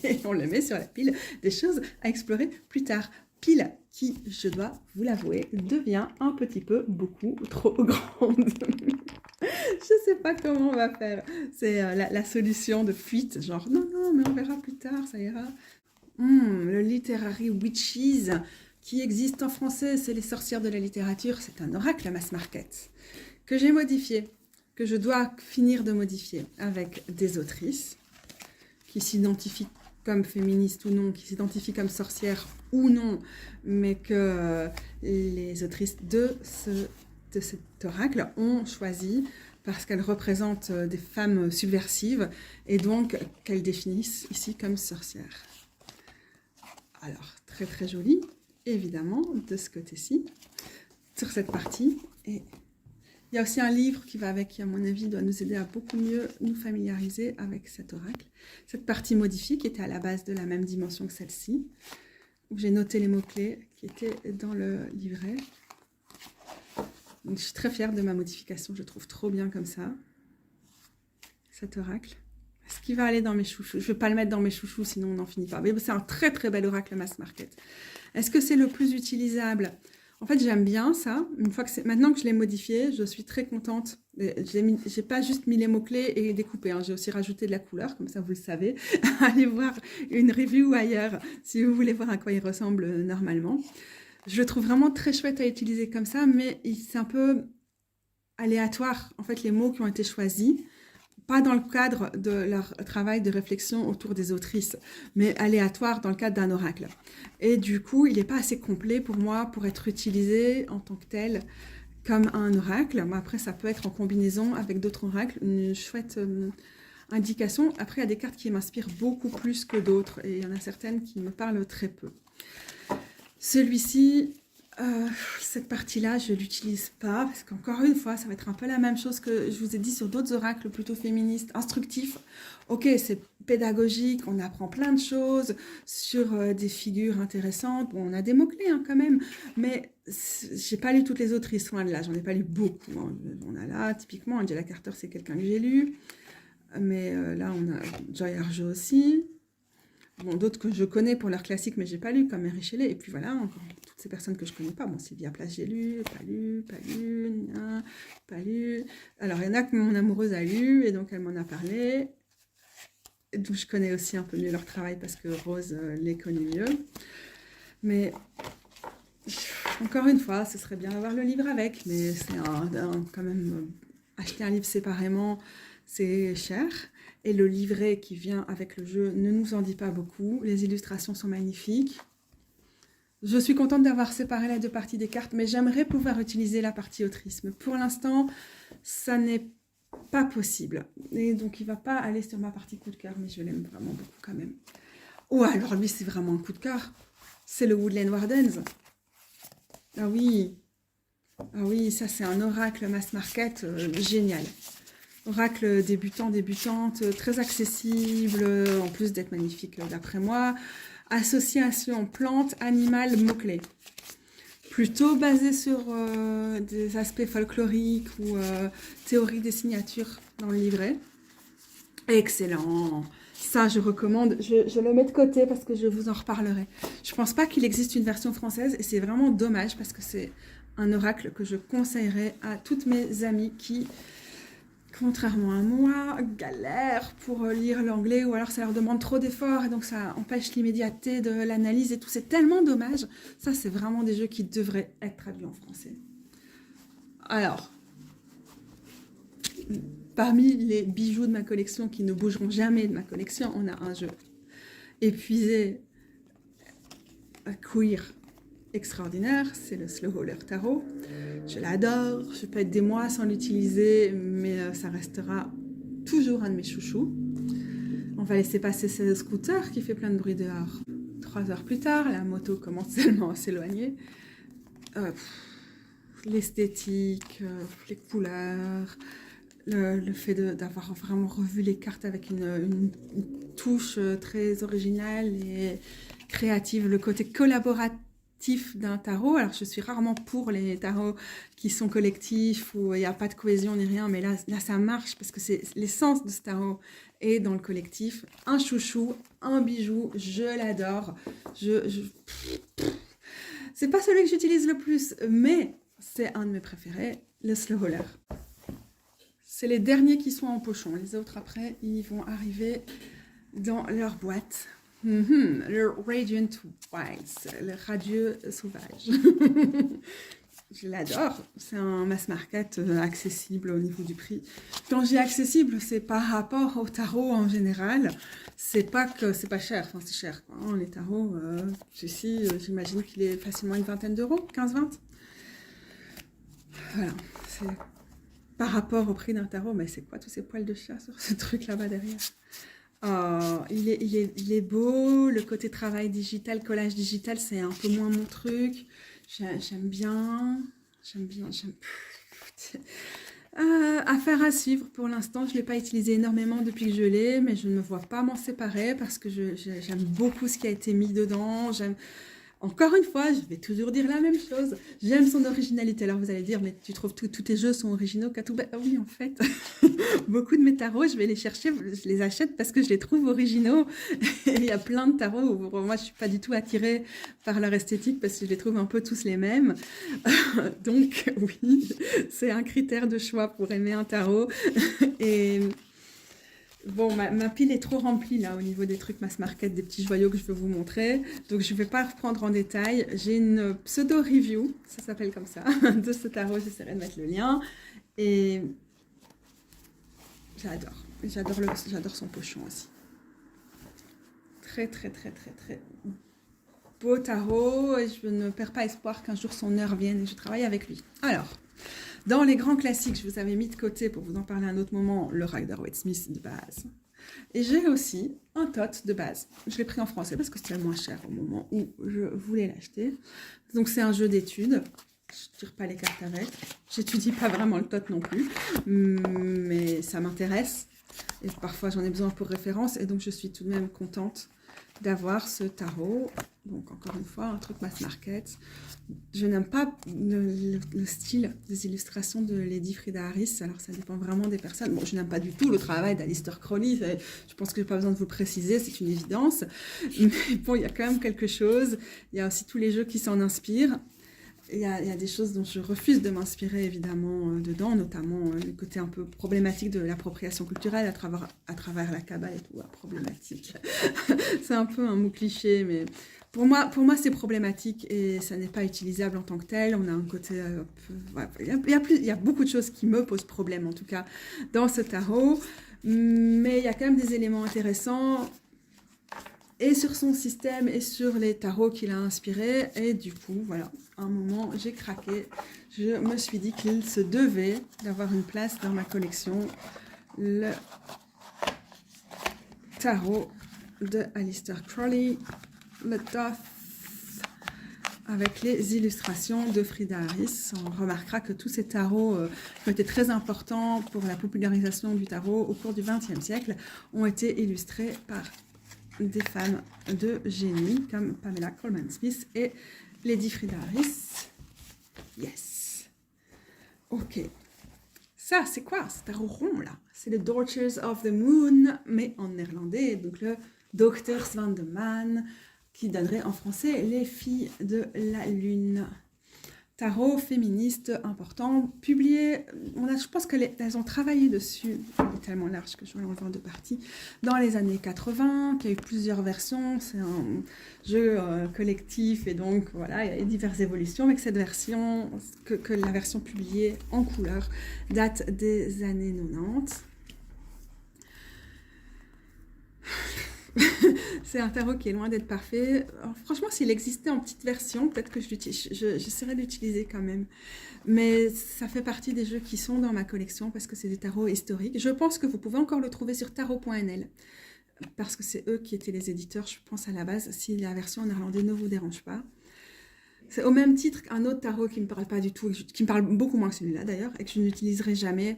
et on le met sur la pile des choses à explorer plus tard. Pile qui, je dois vous l'avouer, devient un petit peu beaucoup trop grande. Je sais pas comment on va faire. C'est la solution de fuite, genre non, mais on verra plus tard, ça ira. Le Literary Witches, qui existe en français, c'est les sorcières de la littérature, c'est un oracle mass market, que j'ai modifié, que je dois finir de modifier avec des autrices qui s'identifient comme féministes ou non, qui s'identifient comme sorcières ou non, mais que les autrices de cet oracle ont choisi parce qu'elles représentent des femmes subversives et donc qu'elles définissent ici comme sorcières. Alors, très très joli, évidemment, de ce côté-ci, sur cette partie. Et il y a aussi un livre qui va avec, qui à mon avis doit nous aider à beaucoup mieux nous familiariser avec cet oracle. Cette partie modifiée qui était à la base de la même dimension que celle-ci, où j'ai noté les mots-clés qui étaient dans le livret. Donc, je suis très fière de ma modification, je trouve trop bien comme ça, cet oracle. Est-ce qu'il va aller dans mes chouchous? Je ne vais pas le mettre dans mes chouchous, sinon on n'en finit pas. Mais c'est un très très bel oracle mass market. Est-ce que c'est le plus utilisable? En fait, j'aime bien ça. Maintenant que je l'ai modifié, je suis très contente. Je n'ai pas juste mis les mots-clés et découpé. J'ai aussi rajouté de la couleur, comme ça vous le savez. Allez voir une review ailleurs si vous voulez voir à quoi il ressemble normalement. Je le trouve vraiment très chouette à utiliser comme ça, mais c'est un peu aléatoire, en fait, les mots qui ont été choisis. Pas dans le cadre de leur travail de réflexion autour des autrices, mais aléatoire dans le cadre d'un oracle. Et du coup, il n'est pas assez complet pour moi pour être utilisé en tant que tel comme un oracle. Mais après, ça peut être en combinaison avec d'autres oracles, une chouette indication. Après, il y a des cartes qui m'inspirent beaucoup plus que d'autres, et il y en a certaines qui me parlent très peu. Celui-ci, cette partie-là, je ne l'utilise pas, parce qu'encore une fois, ça va être un peu la même chose que je vous ai dit sur d'autres oracles plutôt féministes, instructifs. Ok, c'est pédagogique, on apprend plein de choses sur des figures intéressantes. Bon, on a des mots-clés quand même, mais j'ai pas lu toutes les autrices, loin de là, j'en ai pas lu beaucoup. On a là, typiquement, Angela Carter, c'est quelqu'un que j'ai lu, mais là, on a Joy Harjo aussi. Bon, d'autres que je connais pour leurs classiques, mais j'ai pas lu, comme Mary Shelley. Et puis voilà, encore toutes ces personnes que je connais pas. Bon, Sylvia Plath, j'ai lu, pas lu. Alors, il y en a que mon amoureuse a lu, et donc elle m'en a parlé. Donc, je connais aussi un peu mieux leur travail, parce que Rose les connaît mieux. Mais, encore une fois, ce serait bien d'avoir le livre avec, mais c'est quand même, acheter un livre séparément, c'est cher. Et le livret qui vient avec le jeu ne nous en dit pas beaucoup. Les illustrations sont magnifiques. Je suis contente d'avoir séparé les deux parties des cartes, mais j'aimerais pouvoir utiliser la partie autrice. Mais pour l'instant, ça n'est pas possible. Et donc, il ne va pas aller sur ma partie coup de cœur, mais je l'aime vraiment beaucoup quand même. Oh, alors lui, c'est vraiment un coup de cœur. C'est le Woodland Wardens. Ah oui, ça c'est un oracle mass market génial. Oracle débutant, débutante, très accessible, en plus d'être magnifique d'après moi, association plante, animal, mots-clés. Plutôt basé sur des aspects folkloriques ou théorie des signatures dans le livret. Excellent. Ça, je recommande. Je le mets de côté parce que je vous en reparlerai. Je pense pas qu'il existe une version française et c'est vraiment dommage parce que c'est un oracle que je conseillerais à toutes mes amies qui, contrairement à moi, galèrent pour lire l'anglais ou alors ça leur demande trop d'efforts et donc ça empêche l'immédiateté de l'analyse et tout. C'est tellement dommage. Ça, c'est vraiment des jeux qui devraient être traduits en français. Alors, parmi les bijoux de ma collection qui ne bougeront jamais de ma collection, on a un jeu épuisé, queer, extraordinaire, c'est le Slow Roller Tarot. Je l'adore, je peux être des mois sans l'utiliser, mais ça restera toujours un de mes chouchous. On va laisser passer ce scooter qui fait plein de bruit dehors. 3 heures plus tard, la moto commence seulement à s'éloigner. L'esthétique, les couleurs, le fait d'avoir vraiment revu les cartes avec une touche très originale et créative, le côté collaboratif d'un tarot. Alors je suis rarement pour les tarots qui sont collectifs où il n'y a pas de cohésion ni rien, mais là ça marche parce que c'est l'essence de ce tarot est dans le collectif. Un chouchou, un bijou, je l'adore. C'est pas celui que j'utilise le plus, mais c'est un de mes préférés, le Slow Roller. C'est les derniers qui sont en pochon. Les autres, après, ils vont arriver dans leur boîte. Le Radiant White, le radieux sauvage. Je l'adore. C'est un mass market accessible au niveau du prix. Quand je dis accessible, c'est par rapport au tarot en général. C'est pas que c'est pas cher. Enfin, c'est cher, quoi, hein, les tarots. Ceci, j'imagine qu'il est facilement une vingtaine d'euros, 15-20. Voilà. C'est par rapport au prix d'un tarot. Mais c'est quoi tous ces poils de chat sur ce truc là-bas derrière? Oh, il est beau. Le côté travail digital, collage digital, c'est un peu moins mon truc. J'aime bien. Affaire à suivre pour l'instant. Je ne l'ai pas utilisé énormément depuis que je l'ai, mais je ne me vois pas m'en séparer parce que j'aime beaucoup ce qui a été mis dedans. Encore une fois, je vais toujours dire la même chose. J'aime son originalité. Alors vous allez dire, mais tu trouves tous tes jeux sont originaux, Katou? Ben, oui, en fait, beaucoup de mes tarots, je vais les chercher, je les achète parce que je les trouve originaux. Et il y a plein de tarots où moi, je suis pas du tout attirée par leur esthétique parce que je les trouve un peu tous les mêmes. Donc oui, c'est un critère de choix pour aimer un tarot. Et bon, ma pile est trop remplie là au niveau des trucs mass market, des petits joyaux que je veux vous montrer. Donc je ne vais pas reprendre en détail. J'ai une pseudo-review, ça s'appelle comme ça, de ce tarot. J'essaierai de mettre le lien. Et j'adore. J'adore son pochon aussi. Très, très, très, très, très beau tarot. Et je ne perds pas espoir qu'un jour son heure vienne et je travaille avec lui. Alors, dans les grands classiques, je vous avais mis de côté pour vous en parler à un autre moment, le Rider-Waite-Smith de base. Et j'ai aussi un tot de base. Je l'ai pris en français parce que c'était le moins cher au moment où je voulais l'acheter. Donc c'est un jeu d'études. Je ne tire pas les cartes avec. J'étudie pas vraiment le tot non plus. Mais ça m'intéresse. Et parfois j'en ai besoin pour référence. Et donc je suis tout de même contente d'avoir ce tarot. Donc encore une fois, un truc mass market. Je n'aime pas le style des illustrations de Lady Frida Harris, alors ça dépend vraiment des personnes. Bon, je n'aime pas du tout le travail d'Alistair Crowley, je pense que je n'ai pas besoin de vous le préciser, c'est une évidence. Mais bon, il y a quand même quelque chose. Il y a aussi tous les jeux qui s'en inspirent. Il y a des choses dont je refuse de m'inspirer évidemment dedans, notamment le côté un peu problématique de l'appropriation culturelle à travers la Kabbale et tout, problématique. C'est un peu un mot cliché, mais pour moi c'est problématique et ça n'est pas utilisable en tant que tel. On a un côté... il y a beaucoup de choses qui me posent problème en tout cas dans ce tarot, mais il y a quand même des éléments intéressants et sur son système et sur les tarots qu'il a inspirés. Et du coup, voilà, à un moment, j'ai craqué. Je me suis dit qu'il se devait d'avoir une place dans ma collection. Le tarot de Aleister Crowley, le Thoth, avec les illustrations de Frida Harris. On remarquera que tous ces tarots qui ont été très importants pour la popularisation du tarot au cours du XXe siècle ont été illustrés par des femmes de génie comme Pamela Coleman Smith et Lady Frida Harris. Yes. Ok. Ça, c'est quoi ce tarot rond là? C'est le Daughters of the Moon, mais en néerlandais, donc le Dochters van de Maan, qui donnerait en français les filles de la lune. Tarot féministe important, publié, je pense qu'elles ont travaillé dessus, il est tellement large que je vais l'enlever en deux parties, dans les années 80, qu'il y a eu plusieurs versions, c'est un jeu collectif et donc voilà, il y a diverses évolutions, avec cette version, que la version publiée en couleur date des années 90. C'est un tarot qui est loin d'être parfait. Alors, franchement, s'il existait en petite version, peut-être que j'essaierais d'utiliser quand même. Mais ça fait partie des jeux qui sont dans ma collection parce que c'est des tarots historiques. Je pense que vous pouvez encore le trouver sur tarot.nl parce que c'est eux qui étaient les éditeurs, je pense, à la base, si la version en néerlandais ne vous dérange pas. C'est au même titre qu'un autre tarot qui ne me parle pas du tout, qui me parle beaucoup moins que celui-là d'ailleurs, et que je n'utiliserai jamais,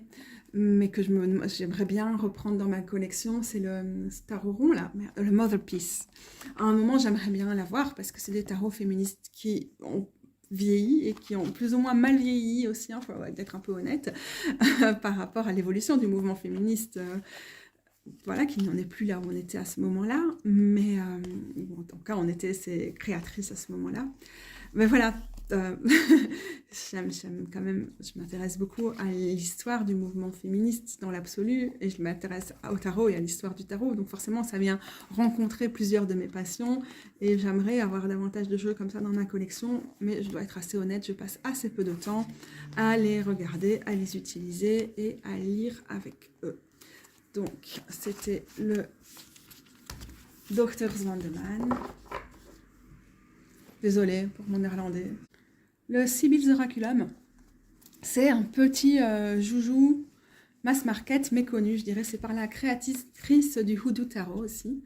mais que j'aimerais bien reprendre dans ma collection, c'est le tarot rond là, le Mother Peace. À un moment, j'aimerais bien l'avoir parce que c'est des tarots féministes qui ont vieilli et qui ont plus ou moins mal vieilli aussi, il faut être un peu honnête, par rapport à l'évolution du mouvement féministe. Voilà, qu'il n'y en est plus là où on était à ce moment-là, mais bon, en tout cas, on était ces créatrices à ce moment-là. Mais voilà, j'aime quand même, je m'intéresse beaucoup à l'histoire du mouvement féministe dans l'absolu, et je m'intéresse au tarot et à l'histoire du tarot, donc forcément ça vient rencontrer plusieurs de mes passions, et j'aimerais avoir davantage de jeux comme ça dans ma collection, mais je dois être assez honnête, je passe assez peu de temps à les regarder, à les utiliser et à lire avec eux. Donc, c'était le Dochters van de Maan. Désolée pour mon néerlandais. Le Sibyl's Oraculum, c'est un petit joujou mass market méconnu, je dirais. C'est par la créatrice du Hoodoo Tarot aussi.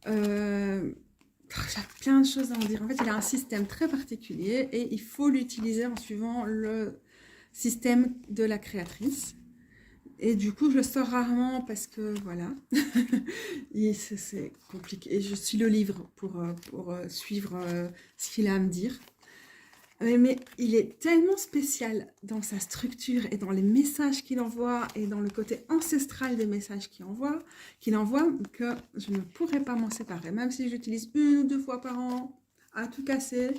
J'ai plein de choses à en dire. En fait, il a un système très particulier et il faut l'utiliser en suivant le système de la créatrice. Et du coup, je le sors rarement parce que, voilà, c'est compliqué. Et je suis le livre pour suivre ce qu'il a à me dire. Mais il est tellement spécial dans sa structure et dans les messages qu'il envoie et dans le côté ancestral des messages qu'il envoie que je ne pourrais pas m'en séparer. Même si j'utilise 1 ou 2 fois par an à tout casser,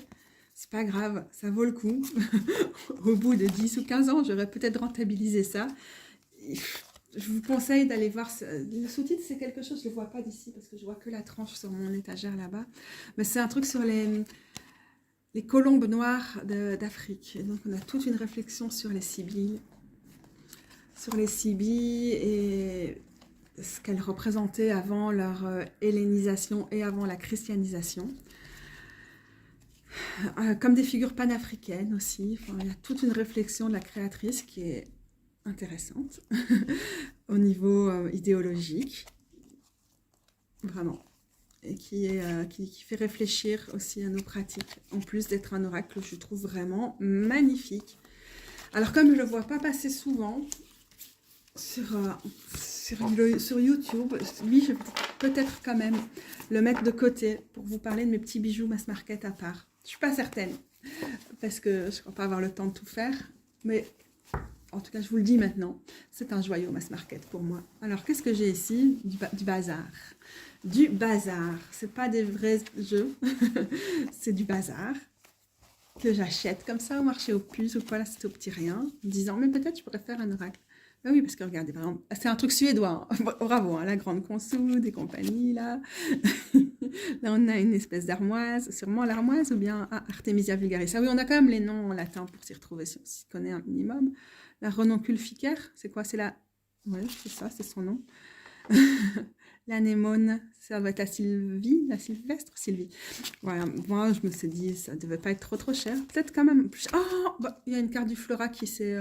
c'est pas grave, ça vaut le coup. Au bout de 10 ou 15 ans, j'aurais peut-être rentabilisé ça. Je vous conseille d'aller voir, le sous-titre c'est quelque chose, je ne le vois pas d'ici parce que je vois que la tranche sur mon étagère là-bas, mais c'est un truc sur les colombes noires d'Afrique. Et donc on a toute une réflexion sur les sibylles et ce qu'elles représentaient avant leur hellénisation et avant la christianisation. Comme des figures panafricaines aussi, enfin, il y a toute une réflexion de la créatrice qui est intéressante au niveau idéologique, vraiment, et qui fait réfléchir aussi à nos pratiques, en plus d'être un oracle que je trouve vraiment magnifique. Alors comme je ne le vois pas passer souvent sur YouTube, lui je vais peut-être quand même le mettre de côté pour vous parler de mes petits bijoux mass market à part. Je ne suis pas certaine, parce que je ne crois pas avoir le temps de tout faire, mais en tout cas, je vous le dis maintenant, c'est un joyau mass market pour moi. Alors, qu'est-ce que j'ai ici? Du bazar. Du bazar. C'est pas des vrais jeux, c'est du bazar que j'achète comme ça au marché aux puces ou quoi, là, c'est au petit rien, en disant, mais peut-être je pourrais faire un oracle. Ben oui, parce que regardez, par exemple, c'est un truc suédois. Hein. Bravo, hein, la grande conso, des compagnies, là. Là, on a une espèce d'armoise, sûrement l'armoise ou bien Artemisia vulgaris. Ah oui, on a quand même les noms en latin pour s'y retrouver si on s'y connaît un minimum. La renoncule ficaire, c'est quoi? C'est la... Ouais, c'est ça, c'est son nom. L'anémone, ça doit être la Sylvie. Voilà, moi, je me suis dit, ça devait pas être trop cher. Peut-être quand même... Oh, bah, il y a une carte du Flora qui s'est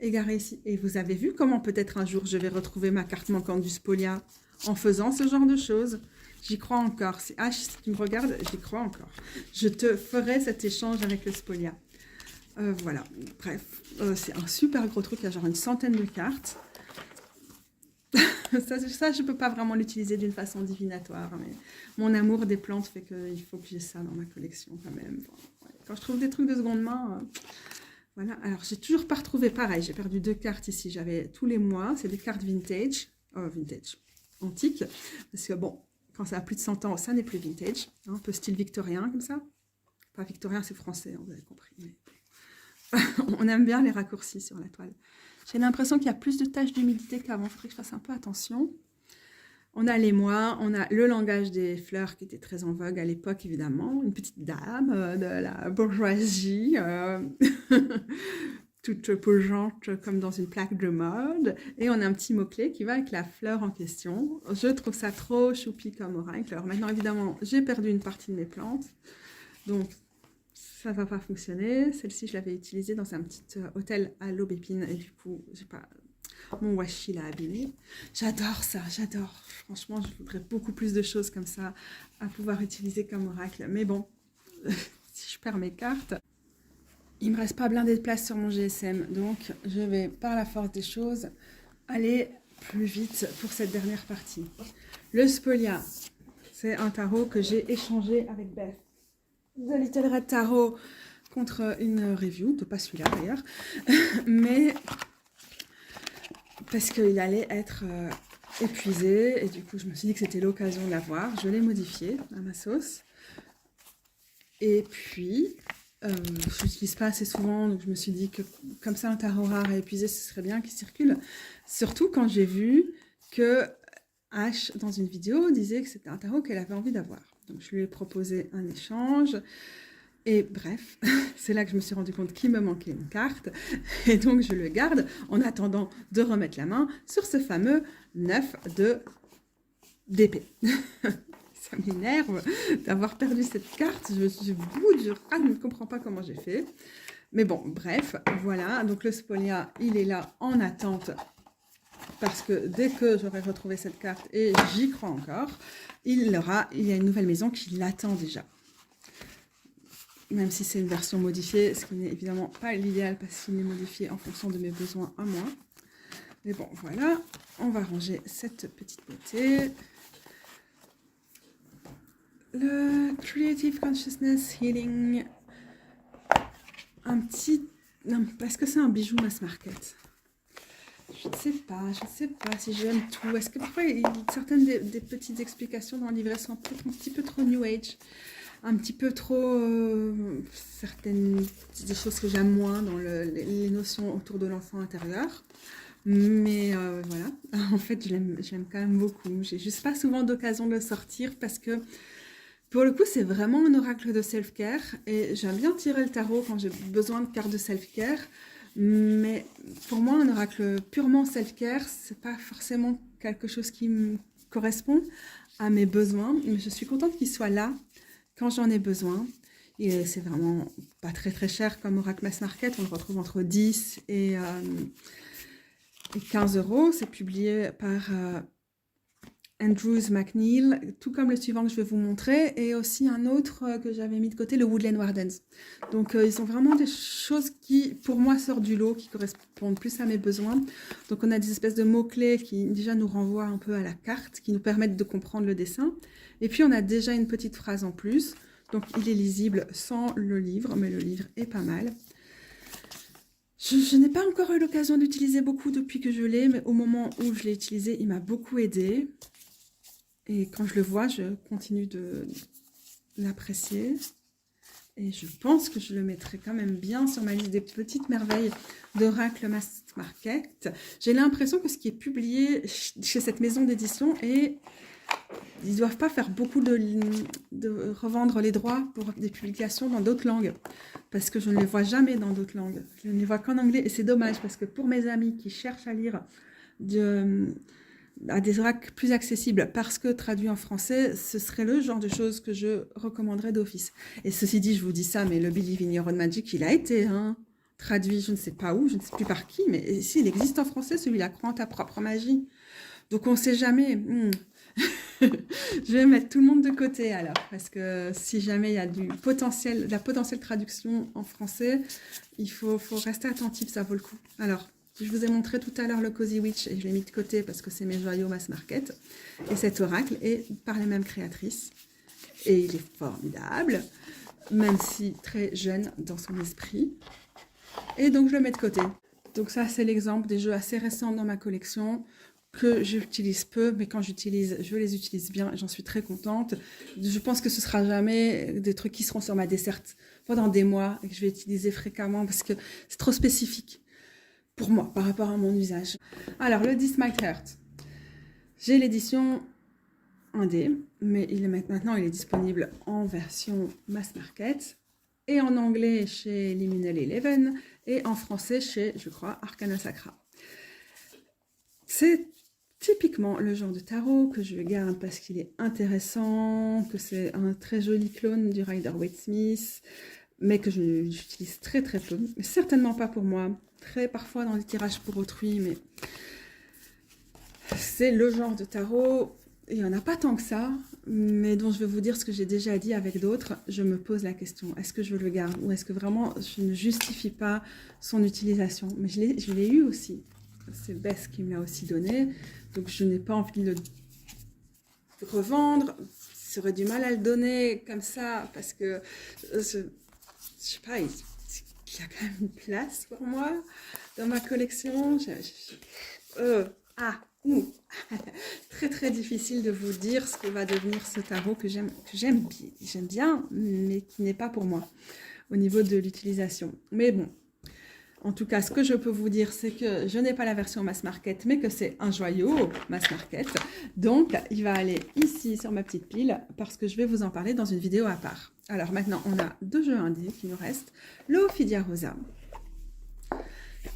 égarée ici. Et vous avez vu comment peut-être un jour, je vais retrouver ma carte manquante du Spolia en faisant ce genre de choses. J'y crois encore. Si tu me regardes, j'y crois encore. Je te ferai cet échange avec le Spolia. Voilà, bref, c'est un super gros truc, il y a genre une centaine de cartes. Ça, je ne peux pas vraiment l'utiliser d'une façon divinatoire, mais mon amour des plantes fait qu'il faut que j'ai ça dans ma collection quand même. Bon, ouais. Quand je trouve des trucs de seconde main, voilà. Alors, j'ai toujours pas retrouvé pareil. J'ai perdu 2 cartes ici. J'avais tous les mois. C'est des cartes vintage, antiques, parce que bon, quand ça a plus de 100 ans, ça n'est plus vintage, hein, un peu style victorien comme ça. Pas victorien, c'est français, hein, vous avez compris. Mais... on aime bien les raccourcis sur la toile. J'ai l'impression qu'il y a plus de taches d'humidité qu'avant. Il faudrait que je fasse un peu attention. On a les mois, on a le langage des fleurs qui était très en vogue à l'époque, évidemment. Une petite dame de la bourgeoisie, toute purgeante comme dans une plaque de mode. Et on a un petit mot-clé qui va avec la fleur en question. Je trouve ça trop choupi comme oracle. Alors maintenant, évidemment, j'ai perdu une partie de mes plantes. Donc, ça ne va pas fonctionner. Celle-ci, je l'avais utilisée dans un petit hôtel à l'Aubépine. Et du coup, j'ai pas... mon washi l'a abîmé. J'adore ça, j'adore. Franchement, je voudrais beaucoup plus de choses comme ça à pouvoir utiliser comme oracle. Mais bon, si je perds mes cartes, il ne me reste pas blindé de place sur mon GSM. Donc, je vais, par la force des choses, aller plus vite pour cette dernière partie. Le Spolia, c'est un tarot que j'ai échangé avec Beth de Little Red Tarot contre une review, de pas celui-là d'ailleurs, mais parce qu'il allait être épuisé et du coup je me suis dit que c'était l'occasion de l'avoir. Je l'ai modifié à ma sauce et puis je l'utilise pas assez souvent, donc je me suis dit que comme ça un tarot rare et épuisé, ce serait bien qu'il circule, surtout quand j'ai vu que Ash dans une vidéo disait que c'était un tarot qu'elle avait envie d'avoir. Donc je lui ai proposé un échange et bref, c'est là que je me suis rendu compte qu'il me manquait une carte et donc je le garde en attendant de remettre la main sur ce fameux 9 d'épée. Ça m'énerve d'avoir perdu cette carte, je suis bout du rat, je ne comprends pas comment j'ai fait. Mais bon, bref, voilà, donc le Spolia, il est là en attente parce que dès que j'aurai retrouvé cette carte, et j'y crois encore, il y a une nouvelle maison qui l'attend déjà. Même si c'est une version modifiée, ce qui n'est évidemment pas l'idéal parce qu'il est modifié en fonction de mes besoins à moi. Mais bon, voilà, on va ranger cette petite beauté. Le Creative Consciousness Healing, non, parce que c'est un bijou mass market. Je ne sais pas si j'aime tout. Est-ce que parfois, certaines des petites explications dans le livret sont peut-être un petit peu trop New Age, un petit peu trop certaines des choses que j'aime moins dans les notions autour de l'enfant intérieur. Mais voilà, en fait, je l'aime quand même beaucoup. J'ai juste pas souvent d'occasion de le sortir parce que pour le coup, c'est vraiment un oracle de self-care et j'aime bien tirer le tarot quand j'ai besoin de cartes de self-care. Mais pour moi, un oracle purement self-care, c'est pas forcément quelque chose qui me correspond à mes besoins. Mais je suis contente qu'il soit là quand j'en ai besoin. Et c'est vraiment pas très très cher comme oracle mass market. On le retrouve entre 10 et 15 €. C'est publié par Andrews McNeil, tout comme le suivant que je vais vous montrer, et aussi un autre que j'avais mis de côté, le Woodland Wardens. Donc ils ont vraiment des choses qui, pour moi, sortent du lot, qui correspondent plus à mes besoins. Donc on a des espèces de mots-clés qui déjà nous renvoient un peu à la carte, qui nous permettent de comprendre le dessin. Et puis on a déjà une petite phrase en plus. Donc il est lisible sans le livre, mais le livre est pas mal. Je n'ai pas encore eu l'occasion d'utiliser beaucoup depuis que je l'ai, mais au moment où je l'ai utilisé, il m'a beaucoup aidé. Et quand je le vois, je continue de l'apprécier. Et je pense que je le mettrai quand même bien sur ma liste des petites merveilles d'Oracle Mass Market. J'ai l'impression que ce qui est publié chez cette maison d'édition, et ils ne doivent pas faire beaucoup de revendre les droits pour des publications dans d'autres langues. Parce que je ne les vois jamais dans d'autres langues. Je ne les vois qu'en anglais. Et c'est dommage parce que pour mes amis qui cherchent à lire à des oracles plus accessibles parce que traduit en français, ce serait le genre de choses que je recommanderais d'office. Et ceci dit, je vous dis ça, mais le Believe in Your Own Magic, il a été traduit, je ne sais pas où, je ne sais plus par qui, mais s'il existe en français, celui-là, Crois en ta propre magie. Donc on ne sait jamais. Je vais mettre tout le monde de côté alors, parce que si jamais il y a de la potentielle traduction en français, il faut rester attentif, ça vaut le coup. Alors, Je vous ai montré tout à l'heure le Cozy Witch et je l'ai mis de côté parce que c'est mes joyaux mass market. Et cet oracle est par les mêmes créatrices. Et il est formidable, même si très jeune dans son esprit. Et donc je le mets de côté. Donc ça, c'est l'exemple des jeux assez récents dans ma collection que j'utilise peu, mais quand j'utilise, je les utilise bien, j'en suis très contente. Je pense que ce sera jamais des trucs qui seront sur ma desserte pendant des mois et que je vais utiliser fréquemment parce que c'est trop spécifique pour moi par rapport à mon usage. Alors, le This Might Hurt. J'ai l'édition 1D, mais maintenant il est disponible en version mass market et en anglais chez Liminal Eleven et en français chez, je crois, Arcana Sacra. C'est typiquement le genre de tarot que je garde parce qu'il est intéressant, que c'est un très joli clone du Rider-Waite-Smith, mais que j'utilise très très peu, mais certainement pas pour moi, très parfois dans des tirages pour autrui, mais c'est le genre de tarot, il n'y en a pas tant que ça, mais dont je vais vous dire ce que j'ai déjà dit avec d'autres, je me pose la question, est-ce que je le garde ou est-ce que vraiment je ne justifie pas son utilisation? Mais je l'ai eu aussi. C'est Bess qui me l'a aussi donné, donc je n'ai pas envie de le revendre. J'aurais du mal à le donner comme ça parce que je sais pas, il y a quand même une place pour moi dans ma collection. Très très difficile de vous dire ce que va devenir ce tarot que j'aime bien, mais qui n'est pas pour moi au niveau de l'utilisation. Mais bon. En tout cas, ce que je peux vous dire, c'est que je n'ai pas la version mass market, mais que c'est un joyau mass market. Donc, il va aller ici sur ma petite pile, parce que je vais vous en parler dans une vidéo à part. Alors maintenant, on a 2 jeux indés qui nous restent. Le Ophidia Rosa.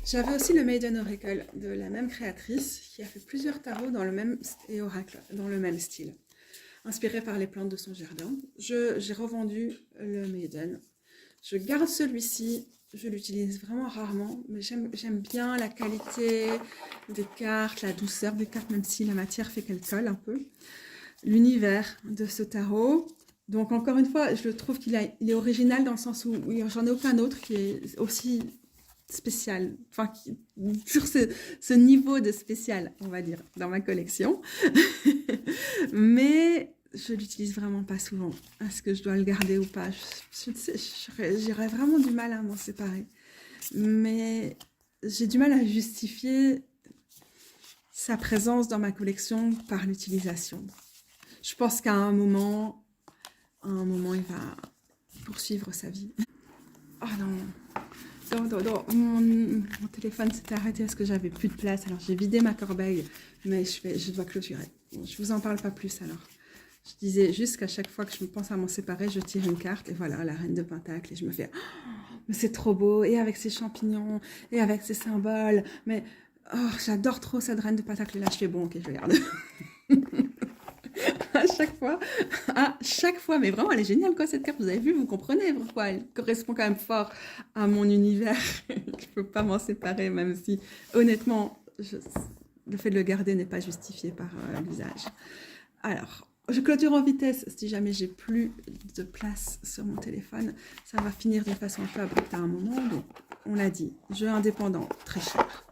J'avais aussi le Maiden Oracle de la même créatrice, qui a fait plusieurs tarots dans le même oracle, dans le même style, inspiré par les plantes de son jardin. J'ai revendu le Maiden. Je garde celui-ci. Je l'utilise vraiment rarement, mais j'aime bien la qualité des cartes, la douceur des cartes, même si la matière fait qu'elle colle un peu. L'univers de ce tarot. Donc encore une fois, je trouve qu'il est original dans le sens où j'en ai aucun autre qui est aussi spécial. Enfin, sur ce niveau de spécial, on va dire, dans ma collection. Mais je l'utilise vraiment pas souvent. Est-ce que je dois le garder ou pas? J'aurais vraiment du mal à m'en séparer. Mais j'ai du mal à justifier sa présence dans ma collection par l'utilisation. Je pense qu'à un moment, il va poursuivre sa vie. Oh non. Mon téléphone s'était arrêté parce que j'avais plus de place. Alors j'ai vidé ma corbeille, mais je dois clôturer. Je vous en parle pas plus alors. Je disais juste qu'à chaque fois que je me pense à m'en séparer, je tire une carte et voilà, la reine de Pentacle. Et je me fais, oh, mais c'est trop beau. Et avec ses champignons, et avec ses symboles. Mais oh, j'adore trop cette reine de Pentacle. Et là, je fais bon, ok, je regarde. à chaque fois. Mais vraiment, elle est géniale, quoi, cette carte. Vous avez vu, vous comprenez pourquoi elle correspond quand même fort à mon univers. Je ne peux pas m'en séparer, même si, honnêtement, le fait de le garder n'est pas justifié par l'usage. Alors, je clôture en vitesse si jamais j'ai plus de place sur mon téléphone. Ça va finir de façon un peu abrupte à un moment. Donc, on l'a dit, jeu indépendant, très cher.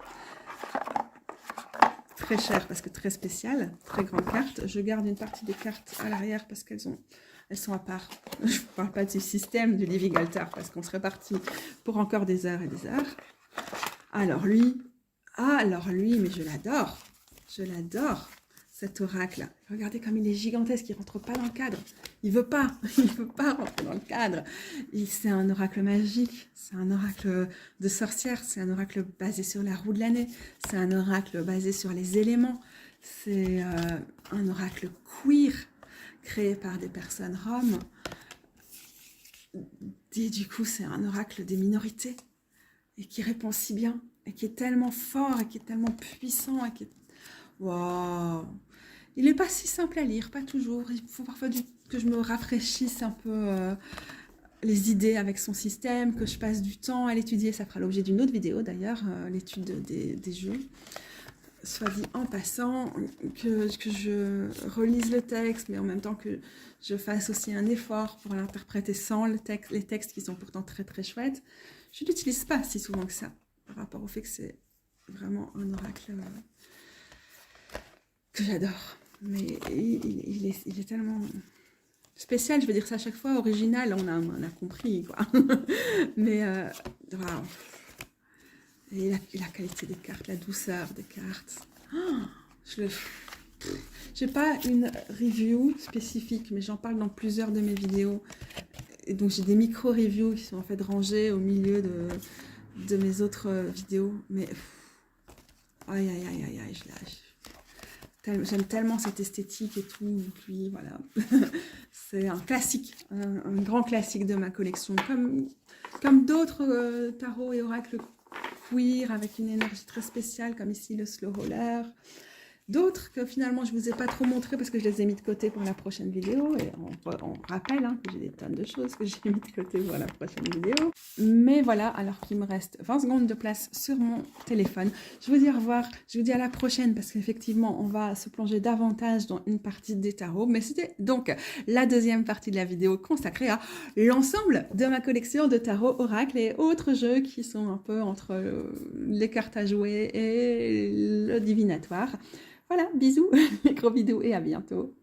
Très cher parce que très spécial, très grande carte. Je garde une partie des cartes à l'arrière parce qu'elles sont à part. Je ne parle pas du système du Living Altar parce qu'on serait parti pour encore des heures et des heures. Alors lui, mais je l'adore. Je l'adore. Cet oracle, regardez comme il est gigantesque, il ne rentre pas dans le cadre. Il veut pas rentrer dans le cadre. C'est un oracle magique, c'est un oracle de sorcière, c'est un oracle basé sur la roue de l'année, c'est un oracle basé sur les éléments, c'est un oracle queer créé par des personnes roms. Et du coup, c'est un oracle des minorités et qui répond si bien et qui est tellement fort et qui est tellement puissant et qui est... Waouh! Il n'est pas si simple à lire, pas toujours. Il faut parfois que je me rafraîchisse un peu les idées avec son système, que je passe du temps à l'étudier. Ça fera l'objet d'une autre vidéo d'ailleurs, l'étude des jeux. Soit dit en passant, que je relise le texte, mais en même temps que je fasse aussi un effort pour l'interpréter sans les textes qui sont pourtant très très chouettes. Je ne l'utilise pas si souvent que ça, par rapport au fait que c'est vraiment un oracle que j'adore. Mais il est tellement spécial, je veux dire ça à chaque fois, original, on a compris, quoi. Mais, wow. Et la qualité des cartes, la douceur des cartes. Oh, j'ai pas une review spécifique, mais j'en parle dans plusieurs de mes vidéos. Et donc j'ai des micro-reviews qui sont en fait rangées au milieu de mes autres vidéos. Mais aïe aïe aïe aïe aïe, je lâche. J'aime tellement cette esthétique et tout. Donc lui, voilà. C'est un classique, un grand classique de ma collection. Comme d'autres tarots et oracles queer avec une énergie très spéciale, comme ici le Slow Roller. D'autres que finalement je ne vous ai pas trop montré parce que je les ai mis de côté pour la prochaine vidéo. Et on rappelle que j'ai des tonnes de choses que j'ai mis de côté pour la prochaine vidéo. Mais voilà, alors qu'il me reste 20 secondes de place sur mon téléphone. Je vous dis au revoir, je vous dis à la prochaine parce qu'effectivement on va se plonger davantage dans une partie des tarots. Mais c'était donc la deuxième partie de la vidéo consacrée à l'ensemble de ma collection de tarots, oracles et autres jeux qui sont un peu entre les cartes à jouer et le divinatoire. Voilà, bisous, gros bisous et à bientôt.